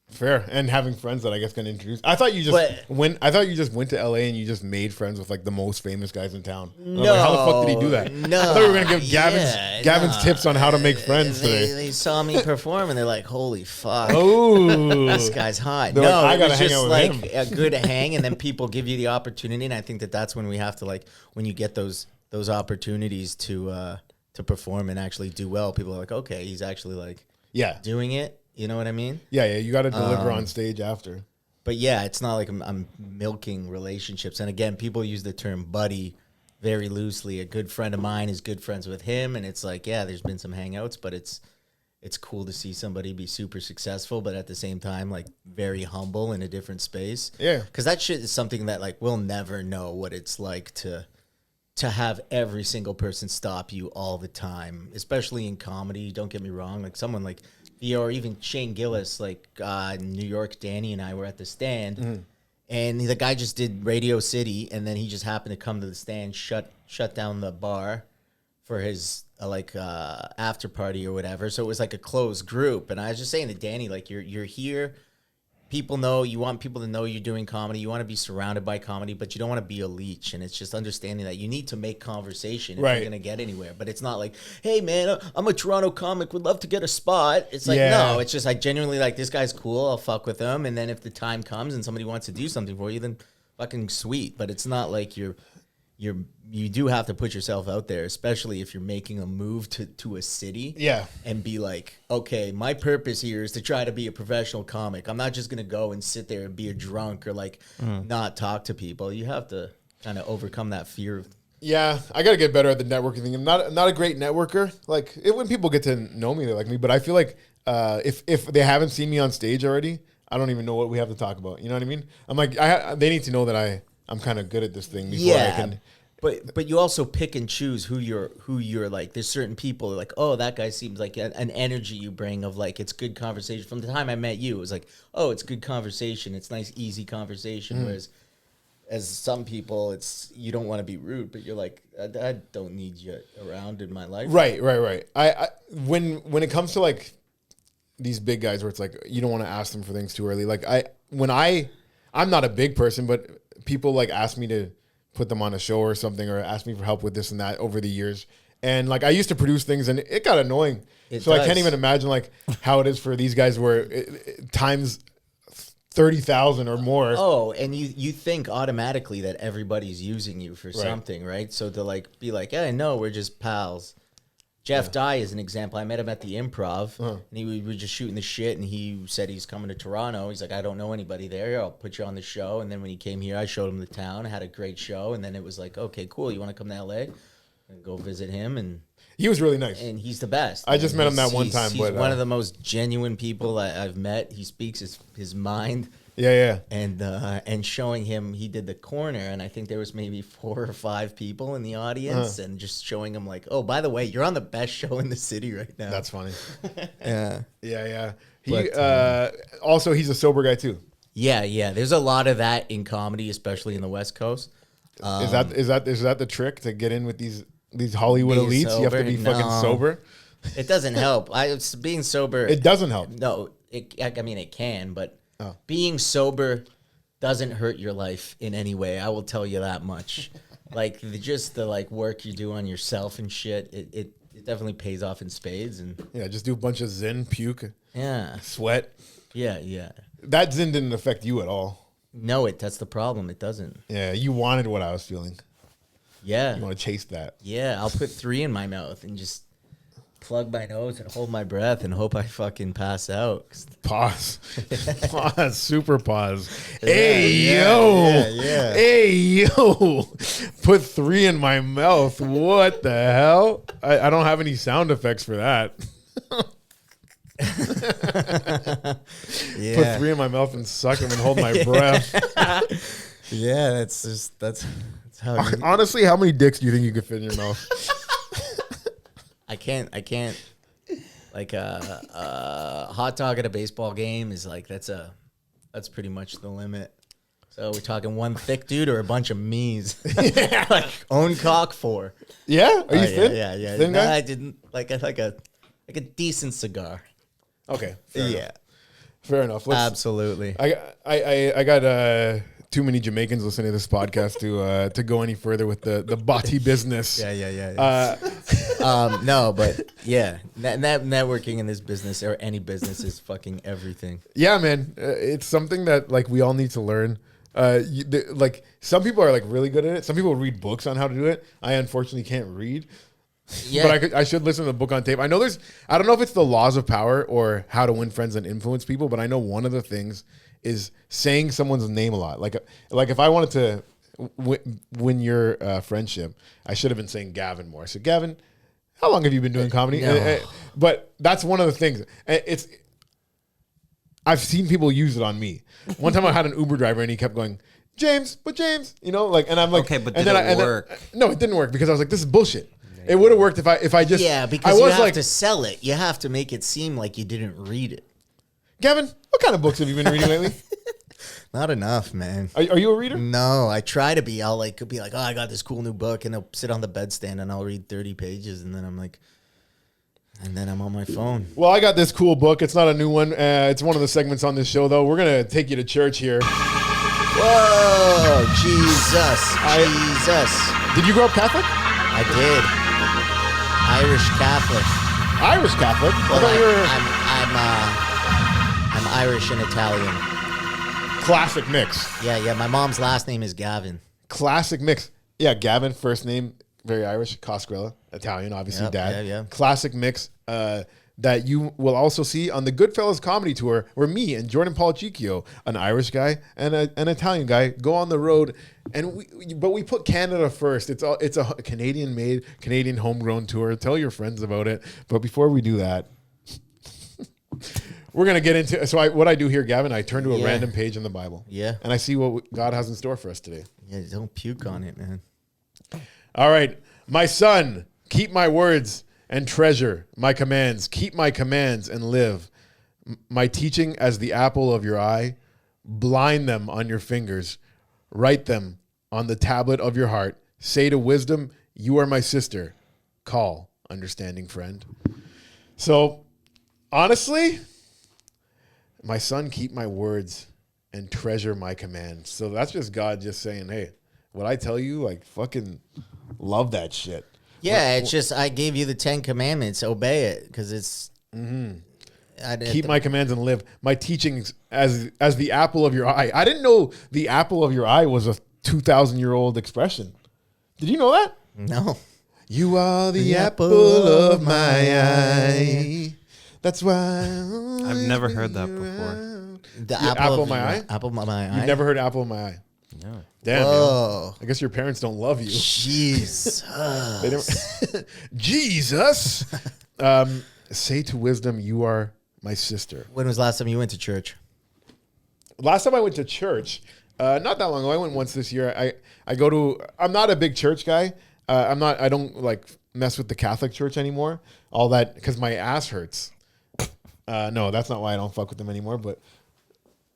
Fair, and having friends that I guess can introduce. I thought you just went to LA and you just made friends with like the most famous guys in town. No, like, how the fuck did he do that? No, I thought we were gonna give Gavin's tips on how to make friends today. They saw me perform and they're like, "Holy fuck, oh, this guy's hot." They're No, like, I it gotta was hang just out with like him. a good hang, and then people give you the opportunity, and I think that's when we have to like when you get those opportunities to perform and actually do well. People are like, "Okay, he's actually like doing it." You know what I mean? Yeah. You got to deliver on stage after. But yeah, it's not like I'm milking relationships. And again, people use the term buddy very loosely. A good friend of mine is good friends with him, and it's like, yeah, there's been some hangouts, but it's cool to see somebody be super successful, but at the same time, like very humble in a different space. Yeah. Because that shit is something that like we'll never know what it's like to have every single person stop you all the time, especially in comedy. Don't get me wrong. Like someone like Theo or even Shane Gillis, like in New York, Danny and I were at the stand, and the guy just did Radio City, and then he just happened to come to the stand, shut down the bar for his after party or whatever. So it was like a closed group, and I was just saying to Danny, like you're here. People know you want people to know you're doing comedy. You want to be surrounded by comedy, but you don't want to be a leech. And it's just understanding that you need to make conversation if you're going to get anywhere. But it's not like, hey, man, I'm a Toronto comic. Would love to get a spot. It's like, no, it's just I genuinely like this guy's cool. I'll fuck with him. And then if the time comes and somebody wants to do something for you, then fucking sweet. But it's not like you do have to put yourself out there, especially if you're making a move to a city. Yeah. And be like, okay, my purpose here is to try to be a professional comic. I'm not just going to go and sit there and be a drunk or like not talk to people. You have to kind of overcome that fear. Yeah, I got to get better at the networking thing. I'm not a great networker. Like when people get to know me, they like me. But I feel like if they haven't seen me on stage already, I don't even know what we have to talk about. You know what I mean? I'm like, they need to know that I'm kind of good at this thing before I can. But you also pick and choose who you're like. There's certain people like, oh, that guy seems like an energy you bring of like, it's good conversation. From the time I met you, it was like, oh, it's good conversation. It's nice, easy conversation. Whereas as some people, it's you don't want to be rude, but you're like, I don't need you around in my life. Right. I when it comes to like these big guys where it's like you don't want to ask them for things too early. Like I'm not a big person, but people like ask me to put them on a show or something, or ask me for help with this and that over the years. And like I used to produce things, and it got annoying. I can't even imagine like how it is for these guys where times 30,000 or more. Oh, and you think automatically that everybody's using you for something, right? So to like be like, yeah, no, we're just pals. Jeff Dye is an example. I met him at the Improv, and we were just shooting the shit, and he said he's coming to Toronto. He's like, I don't know anybody there. I'll put you on the show. And then when he came here, I showed him the town. I had a great show, and then it was like, okay, cool. You want to come to LA? And go visit him, and he was really nice. And he's the best. I just met him that one time. He's one of the most genuine people I've met. He speaks his mind. Yeah. And showing him, he did the corner, and I think there was maybe 4 or 5 people in the audience, and just showing him like, oh, by the way, you're on the best show in the city right now. That's funny. Yeah. He also he's a sober guy too. Yeah. There's a lot of that in comedy, especially in the West Coast. Is that the trick to get in with these Hollywood elites? Sober? You have to be fucking sober. It doesn't help. Being sober. It doesn't help. No, it can, but being sober doesn't hurt your life in any way. I will tell you that much. Like the like work you do on yourself and shit, it definitely pays off in spades. And just do a bunch of ZYN, puke, sweat. Yeah. That ZYN didn't affect you at all. No, that's the problem. It doesn't. Yeah, you wanted what I was feeling. Yeah. You want to chase that. Yeah, I'll put 3 in my mouth and just plug my nose and hold my breath and hope I fucking pass out. Pause. Super pause. Yeah, Hey, yo. Put 3 in my mouth. What the hell? I don't have any sound effects for that. Put 3 in my mouth and suck them and hold my breath. Yeah, that's how. Honestly, how many dicks do you think you could fit in your mouth? I can't. Like a hot dog at a baseball game is like that's pretty much the limit. So we're talking one thick dude or a bunch of me's. Like own cock for. Yeah, are you thin? Yeah. Thin guy? I didn't like a decent cigar. Okay. Fair enough. Absolutely. I got too many Jamaicans listening to this podcast to go any further with the body business. Yeah. No, but yeah, networking in this business or any business is fucking everything. Yeah, man, it's something that like we all need to learn. Like some people are like really good at it. Some people read books on how to do it. I unfortunately can't read. Yeah. But I should listen to the book on tape. I don't know if it's the laws of power or how to win friends and influence people, but I know one of the things is saying someone's name a lot. Like if I wanted to when your friendship, I should have been saying Gavin more. So Gavin, how long have you been doing comedy? No. But that's one of the things. I've seen people use it on me. One time I had an Uber driver and he kept going, James, you know, like, and I'm like, Okay, but and did then it work? No, it didn't work because I was like, this is bullshit. It would have worked if I just because I you was have like, to sell it. You have to make it seem like you didn't read it. Gavin, what kind of books have you been reading lately? Not enough, man. Are you a reader? No, I try to be. I'll be like, oh, I got this cool new book, and I'll sit on the bedstand and I'll read 30 pages, and then I'm like, and then I'm on my phone. Well, I got this cool book. It's not a new one. It's one of the segments on this show, though. We're gonna take you to church here. Whoa, Jesus. Did you grow up Catholic? I did. Irish Catholic. Irish Catholic. I Well, thought you were I'm Irish and Italian. classic mix. Yeah. My mom's last name is Gavin. Classic mix. Yeah, Gavin, first name, very Irish. Cosgrella, Italian, obviously, Yep, dad. yeah. Classic mix that you will also see on the Goodfellas comedy tour, where me and Jordan Paul Chicchio, an Irish guy and an Italian guy, go on the road. And we put Canada first. It's a Canadian-made, Canadian homegrown tour. Tell your friends about it. But before we do that, we're gonna get into. So what I do here, Gavin, I turn to a random page in the Bible. Yeah. And I see what God has in store for us today. Yeah, don't puke on it, man. All right. My son, keep my words and treasure my commands. Keep my commands and live. My teaching as the apple of your eye. Blind them on your fingers. Write them on the tablet of your heart. Say to wisdom, you are my sister. Call, understanding friend. So, honestly, my son, keep my words and treasure my commands. So that's just God just saying, hey, what I tell you, like, fucking love that shit. Yeah, it's just I gave you the 10 commandments. Obey it because it's. Keep my commands and live. My teachings as the apple of your eye. I didn't know the apple of your eye was a 2,000-year-old expression. Did you know that? No. You are the apple of my eye. That's why I've never heard that before. The Yeah, apple of my your eye? Apple of my eye. You've never heard apple of my eye. No. Damn. Whoa. Yo. I guess your parents don't love you. Jesus. They don't- Jesus. Say to wisdom, you are my sister. When was the last time you went to church? Last time I went to church, not that long ago. I went once this year. I'm not a big church guy. I don't like mess with the Catholic Church anymore. All that because my ass hurts. No, that's not why I don't fuck with them anymore. But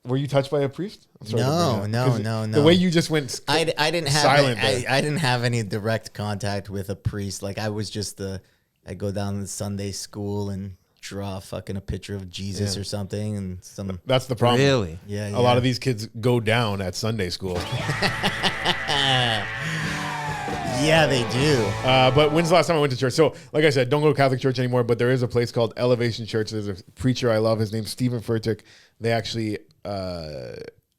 were you touched by a priest? I'm sorry to bring it up. 'Cause No. The way you just went, I didn't have silent I there. didn't have any direct contact with a priest. Like I was just I go down to Sunday school and draw fucking a picture of Jesus or something and some. That's the problem. Really? Yeah. A lot of these kids go down at Sunday school. Yeah, they do. But when's the last time I went to church? So, like I said, don't go to Catholic church anymore, but there is a place called Elevation Church. There's a preacher I love. His name's Stephen Furtick. They actually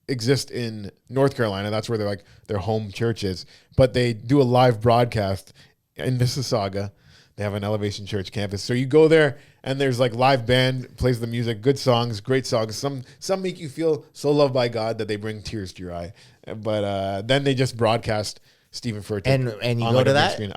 exist in North Carolina. That's where their home church is. But they do a live broadcast in Mississauga. They have an Elevation Church campus. So you go there and there's like live band, plays the music, good songs, great songs. Some make you feel so loved by God that they bring tears to your eye. But then they just broadcast Stephen Furtick. And you on go like to a big that? screen.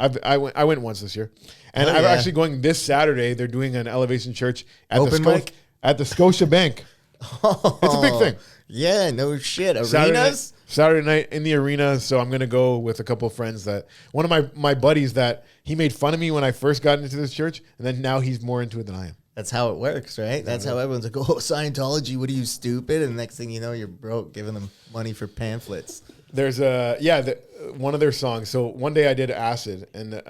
I went once this year. And Oh, I'm yeah. actually going this Saturday. They're doing an Elevation Church at Open mic? at the Scotia Bank. It's a big thing. Yeah, no shit. Saturday Arenas? Saturday night in the arena. So I'm gonna go with a couple of friends that one of my buddies that he made fun of me when I first got into this church, and then now he's more into it than I am. That's how it works, right? That's how everyone's like, oh, Scientology, what are you, stupid? And next thing you know, you're broke giving them money for pamphlets. There's one of their songs. So one day I did acid and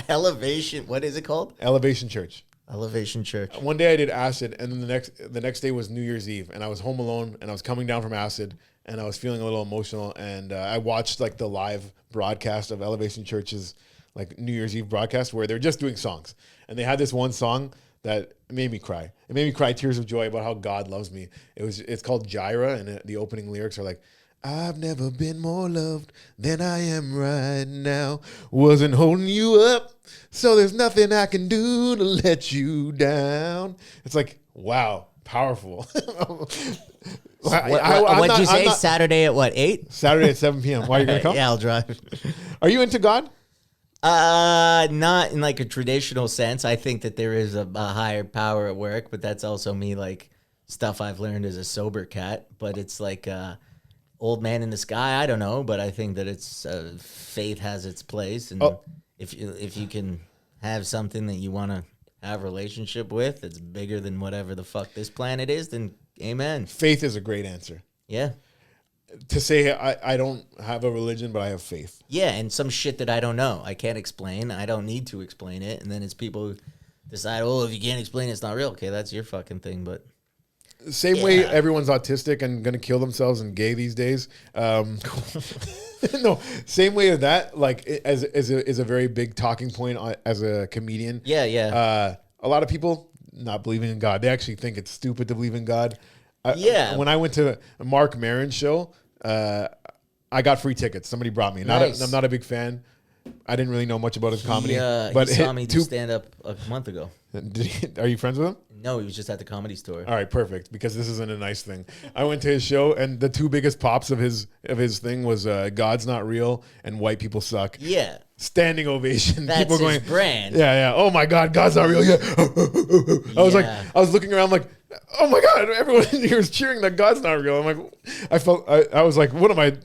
Elevation, what is it called? Elevation Church. Elevation Church. One day I did acid, and then the next day was New Year's Eve, and I was home alone, and I was coming down from acid, and I was feeling a little emotional, and I watched like the live broadcast of Elevation Church's like New Year's Eve broadcast where they're just doing songs, and they had this one song that made me cry. It made me cry tears of joy about how God loves me. It's called Jireh, and the opening lyrics are like, I've never been more loved than I am right now. Wasn't holding you up, so there's nothing I can do to let you down. It's like, wow, powerful. What'd you say? Saturday at what, 8? Saturday at 7 p.m. Why are you gonna come? Yeah, I'll drive. Are you into God? Not in like a traditional sense. I think that there is a higher power at work, but that's also me like stuff I've learned as a sober cat. But it's like old man in the sky. I don't know, but I think that it's faith has its place, and if you can have something that you want to have a relationship with that's bigger than whatever the fuck this planet is, then amen. Faith is a great answer. Yeah. To say I don't have a religion, but I have faith. Yeah, and some shit that I don't know. I can't explain. I don't need to explain it. And then it's people who decide, oh, if you can't explain it, it's not real. Okay, that's your fucking thing, but... Same way everyone's autistic and going to kill themselves and gay these days. No, same way of that, like, is a very big talking point as a comedian. Yeah. A lot of people not believing in God. They actually think it's stupid to believe in God. When I went to Mark Maron's show, I got free tickets. Somebody brought me. Nice. I'm not a big fan. I didn't really know much about his comedy. But he saw me do stand-up a month ago. Are you friends with him? No, he was just at the Comedy Store. All right, perfect. Because this isn't a nice thing. I went to his show, and the two biggest pops of his thing was God's not real and white people suck. Yeah. Standing ovation. That's people going, his brand. Yeah. Oh my God, God's not real. Yeah. I was looking around like, oh my God, everyone here is cheering that God's not real. I'm like, I was like, what am I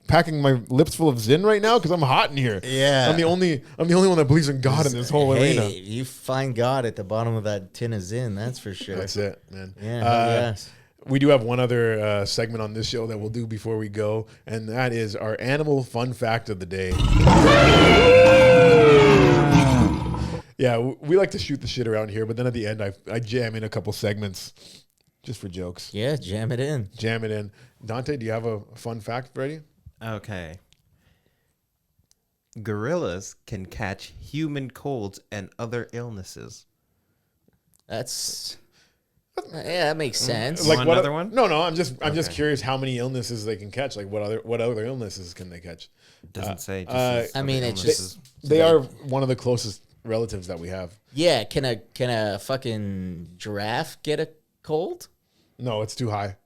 packing my lips full of ZYN right now? Because I'm hot in here. Yeah. I'm the only one that believes in God in this whole arena. You find God at the bottom of that tin of ZYN, that's for sure. That's it, man. Yeah. Yes. We do have one other segment on this show that we'll do before we go, and that is our animal fun fact of the day. Yeah, we like to shoot the shit around here, but then at the end, I jam in a couple segments just for jokes. Yeah, jam it in. Jam it in. Dante, do you have a fun fact ready? Okay. Gorillas can catch human colds and other illnesses. That makes sense. Like another one? No, I'm just curious how many illnesses they can catch. Like what other illnesses can they catch? Doesn't say. I mean, it's just they are one of the closest relatives that we have. Yeah, can a fucking giraffe get a cold? No, it's too high.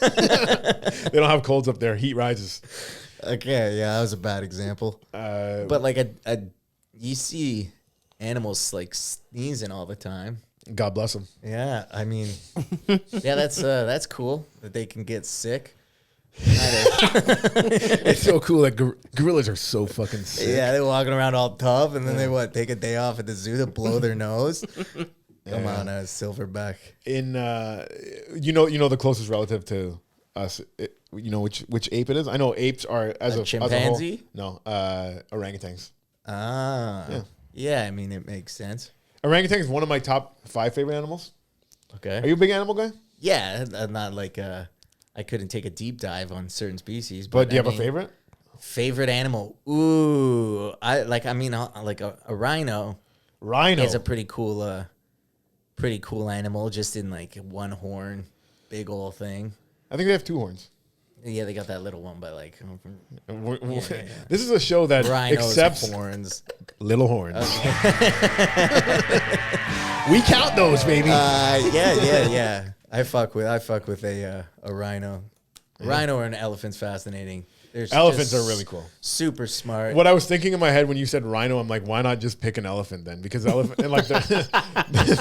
They don't have colds up there. Heat rises. Okay, yeah, that was a bad example. But like you see animals like sneezing all the time. God bless them. Yeah, I mean, yeah, that's cool that they can get sick. It's so cool. Like gorillas are so fucking sick. Yeah, they're walking around all tough, and then they take a day off at the zoo to blow their nose. Come on, silverback. In you know the closest relative to us. You know which ape it is. I know apes are as a chimpanzee. As a whole, no, orangutans. Yeah. I mean, it makes sense. Orangutan is one of my top 5 favorite animals. Okay. Are you a big animal guy? Yeah, I'm not like I couldn't take a deep dive on certain species. But do you have a favorite? Favorite animal? Ooh, like a rhino. Rhino is a pretty cool animal. Just in like one horn, big old thing. I think they have 2 horns. Yeah, they got that little one, but like, This is a show that rhinos accepts horns, little horns. We count those, baby. Yeah. I fuck with a rhino. Rhino or an elephant's fascinating. Elephants are really cool. Super smart. What I was thinking in my head when you said rhino, I'm like, why not just pick an elephant then? Because elephant, and like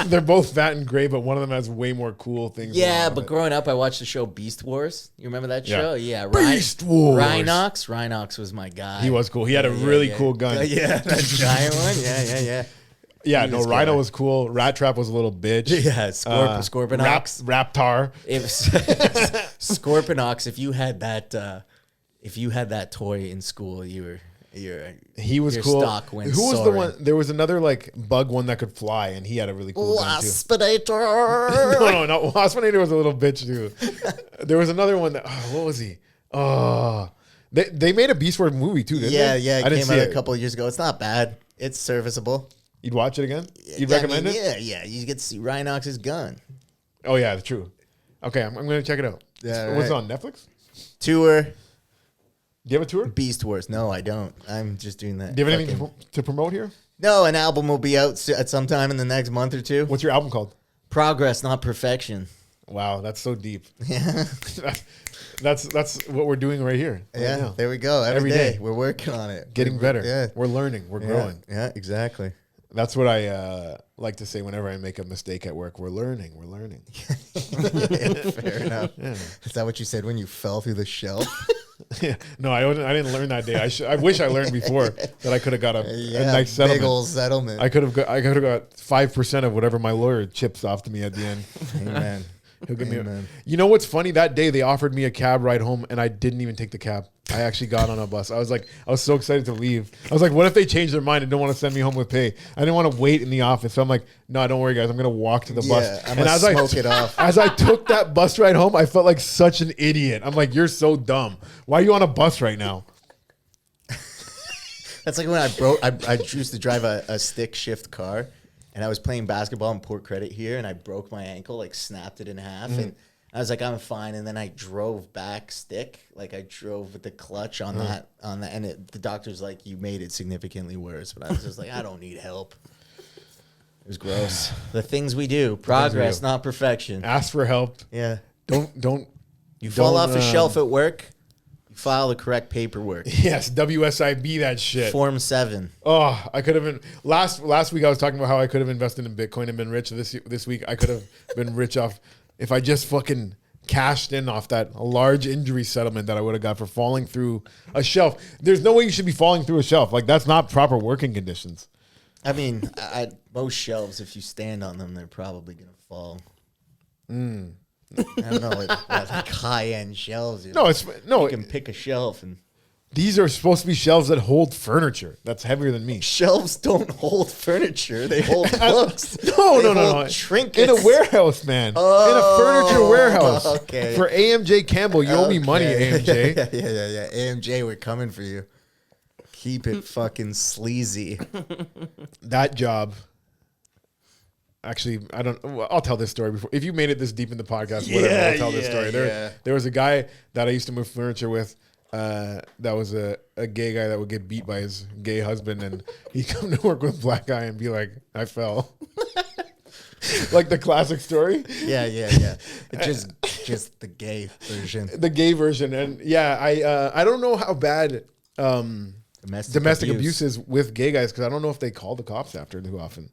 they're both fat and gray, but one of them has way more cool things. Yeah, but growing up, I watched the show Beast Wars. You remember that show? Yeah, Beast Wars. Rhinox was my guy. He was cool. He had a really cool gun. Yeah, that giant one. Yeah. Yeah, no, Rhino was cool. Rat Trap was a little bitch. Yeah, Scorpionox. Raptar. Scorpionox, if you had that toy in school, he was cool. Stock went Who was soaring. the one? There was another like bug one that could fly, and he had a really cool gun too. Waspinator. No, Waspinator was a little bitch too. There was another one that. Oh, what was he? Oh, they made a Beast Wars movie too, didn't they? Yeah. It came out a couple of years ago. It's not bad. It's serviceable. You'd watch it again? You'd recommend it? Yeah. You get to see Rhinox's gun. Oh yeah, true. Okay, I'm going to check it out. Yeah, What's it right. on Netflix? Tour. Do you have a tour? Beast Wars. No, I don't. I'm just doing that. Do you have anything to promote here? No, an album will be out at some time in the next month or two. What's your album called? Progress, not perfection. Wow, that's so deep. Yeah. That's what we're doing right here. Right Yeah, now. there we go. Every day we're working on it. Getting better. Yeah. We're learning. We're growing. Yeah, exactly. That's what I like to say whenever I make a mistake at work. We're learning. We're learning. Fair enough. Yeah. Is that what you said when you fell through the shelf? Yeah. No, I didn't learn that day. I wish I learned before that I could have got a nice big settlement. old settlement. I could have got 5% of whatever my lawyer chips off to me at the end. Amen. He'll give me Amen. You know what's funny? That day they offered me a cab ride home and I didn't even take the cab. I actually got on a bus. I was so excited to leave. I was like, what if they change their mind and don't want to send me home with pay? I didn't want to wait in the office. So I'm like, no, don't worry, guys. I'm going to walk to the bus. I'm going to smoke it off. As I took that bus ride home, I felt like such an idiot. I'm like, you're so dumb. Why are you on a bus right now? That's like when I used to drive a stick shift car, and I was playing basketball in Port Credit here, and I broke my ankle, like snapped it in half, and I was like, I'm fine. And then I drove back stick, like I drove with the clutch on that, and the doctor's like, you made it significantly worse. But I was just like, I don't need help. It was gross. The things we do, progress, not perfection. Ask for help. Yeah. Don't. You fall Don't, off a shelf at work, you file the correct paperwork. Yes, WSIB that shit. Form 7. Oh, I could have been last week. I was talking about how I could have invested in Bitcoin and been rich. This week, I could have been rich off if I just fucking cashed in off that large injury settlement that I would have got for falling through a shelf. There's no way you should be falling through a shelf. Like that's not proper working conditions. I mean, most shelves, if you stand on them, they're probably gonna fall. I don't know, like high-end shelves. No, you can pick a shelf and. These are supposed to be shelves that hold furniture. That's heavier than me. Shelves don't hold furniture. They hold books. No. Trinkets. In a warehouse, man. Oh, in a furniture warehouse. Okay. For AMJ Campbell, you owe me money, AMJ. Yeah. AMJ, we're coming for you. Keep it fucking sleazy. That job. Actually, I'll tell this story before. If you made it this deep in the podcast, whatever, I'll tell this story. There was a guy that I used to move furniture with. That was a gay guy that would get beat by his gay husband, and he'd come to work with a black guy and be like, I fell. Like the classic story. Yeah. It's just the gay version. The gay version. And yeah, I don't know how bad domestic abuse is with gay guys, because I don't know if they call the cops after too often.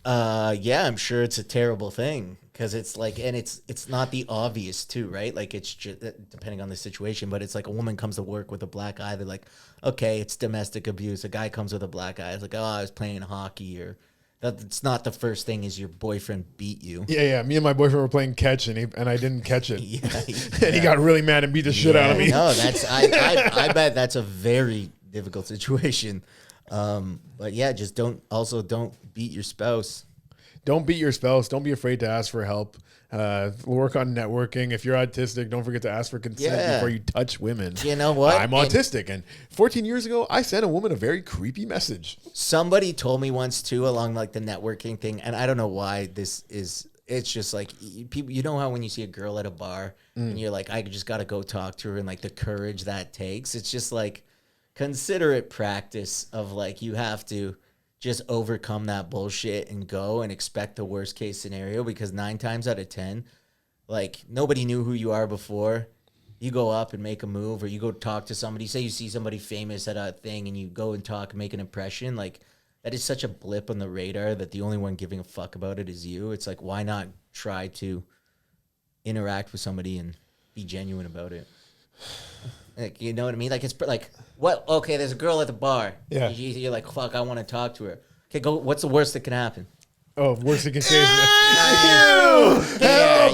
Yeah, I'm sure it's a terrible thing, because it's like, and it's not the obvious too, right? Like it's just depending on the situation, but it's like a woman comes to work with a black eye. They're like, okay, it's domestic abuse. A guy comes with a black eye. It's like, oh, I was playing hockey, or that's not the first thing is your boyfriend beat you. Yeah. Me and my boyfriend were playing catch, and I didn't catch it. Yeah. And he got really mad and beat the shit out of me. No, I bet that's a very difficult situation. But yeah, just don't beat your spouse. Don't beat your spouse. Don't be afraid to ask for help. Work on networking. If you're autistic, don't forget to ask for consent before you touch women. You know what? I'm autistic. And 14 years ago, I sent a woman a very creepy message. Somebody told me once too, along like the networking thing, and I don't know why this is. It's just like people. You know how when you see a girl at a bar and you're like, I just got to go talk to her, and like the courage that takes. It's just like considerate practice of like you have to just overcome that bullshit and go and expect the worst case scenario, because 9 times out of 10, like nobody knew who you are before. You go up and make a move, or you go talk to somebody, say you see somebody famous at a thing and you go and talk and make an impression. Like that is such a blip on the radar that the only one giving a fuck about it is you. It's like, why not try to interact with somebody and be genuine about it? Like, you know what I mean? Like, it's like, what? Okay, there's a girl at the bar. Yeah. You're like, fuck, I want to talk to her. Okay, go. What's the worst that can happen? Oh, worst you can say is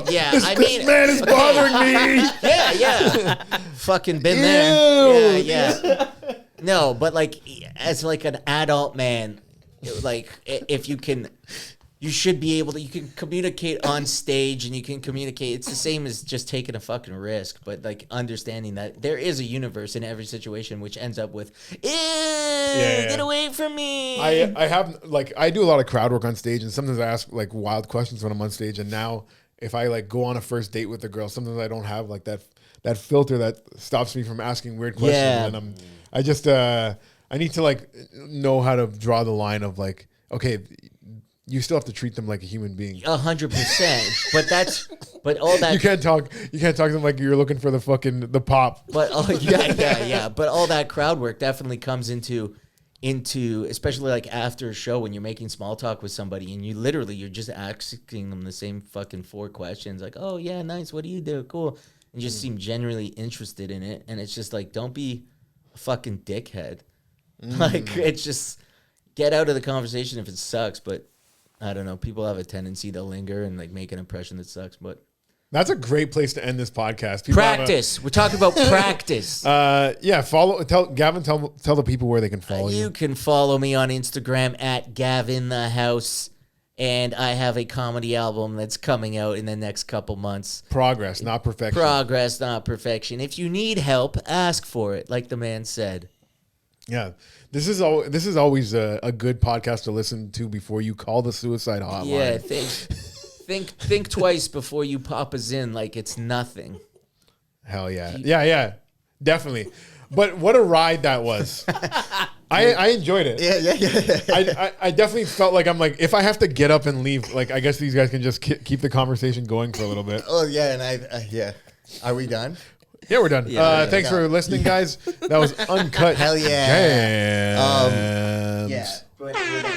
Yeah. This man is bothering me. Yeah. Fucking been there. Yeah. No, but like, as like an adult man, like if you can. You should be able to, you can communicate on stage, and you can communicate. It's the same as just taking a fucking risk, but like understanding that there is a universe in every situation, which ends up with, get away from me. I have, like, I do a lot of crowd work on stage, and sometimes I ask like wild questions when I'm on stage. And now if I like go on a first date with a girl, sometimes I don't have like that filter that stops me from asking weird questions. Yeah. And I need to like know how to draw the line of like, okay, you still have to treat them like a human being. 100%. But all that You can't talk to them like you're looking for the pop. But yeah. But all that crowd work definitely comes into especially like after a show when you're making small talk with somebody and you're just asking them the same fucking 4 questions like, oh yeah, nice, what do you do, cool, and just seem genuinely interested in it. And it's just like, don't be a fucking dickhead. Like, it's just get out of the conversation if it sucks. But I don't know, people have a tendency to linger and like make an impression that sucks. But That's a great place to end this podcast. Practice. We're talking about practice. Yeah, tell the people where they can follow you. You can follow me on Instagram at Gavin the House, and I have a comedy album that's coming out in the next couple months. Progress, not perfection. Progress, not perfection. If you need help, ask for it, like the man said. Yeah, this is always a good podcast to listen to before you call the suicide hotline. Yeah, think twice before you pop a Zyn like it's nothing. Hell yeah. Yeah, definitely. But what a ride that was. I enjoyed it. Yeah. I definitely felt like I'm like, if I have to get up and leave, like, I guess these guys can just keep the conversation going for a little bit. Oh, yeah, and yeah. Are we done? Yeah, we're done. Thanks for listening, guys. That was Uncut. Hell yeah. Jams. Yeah.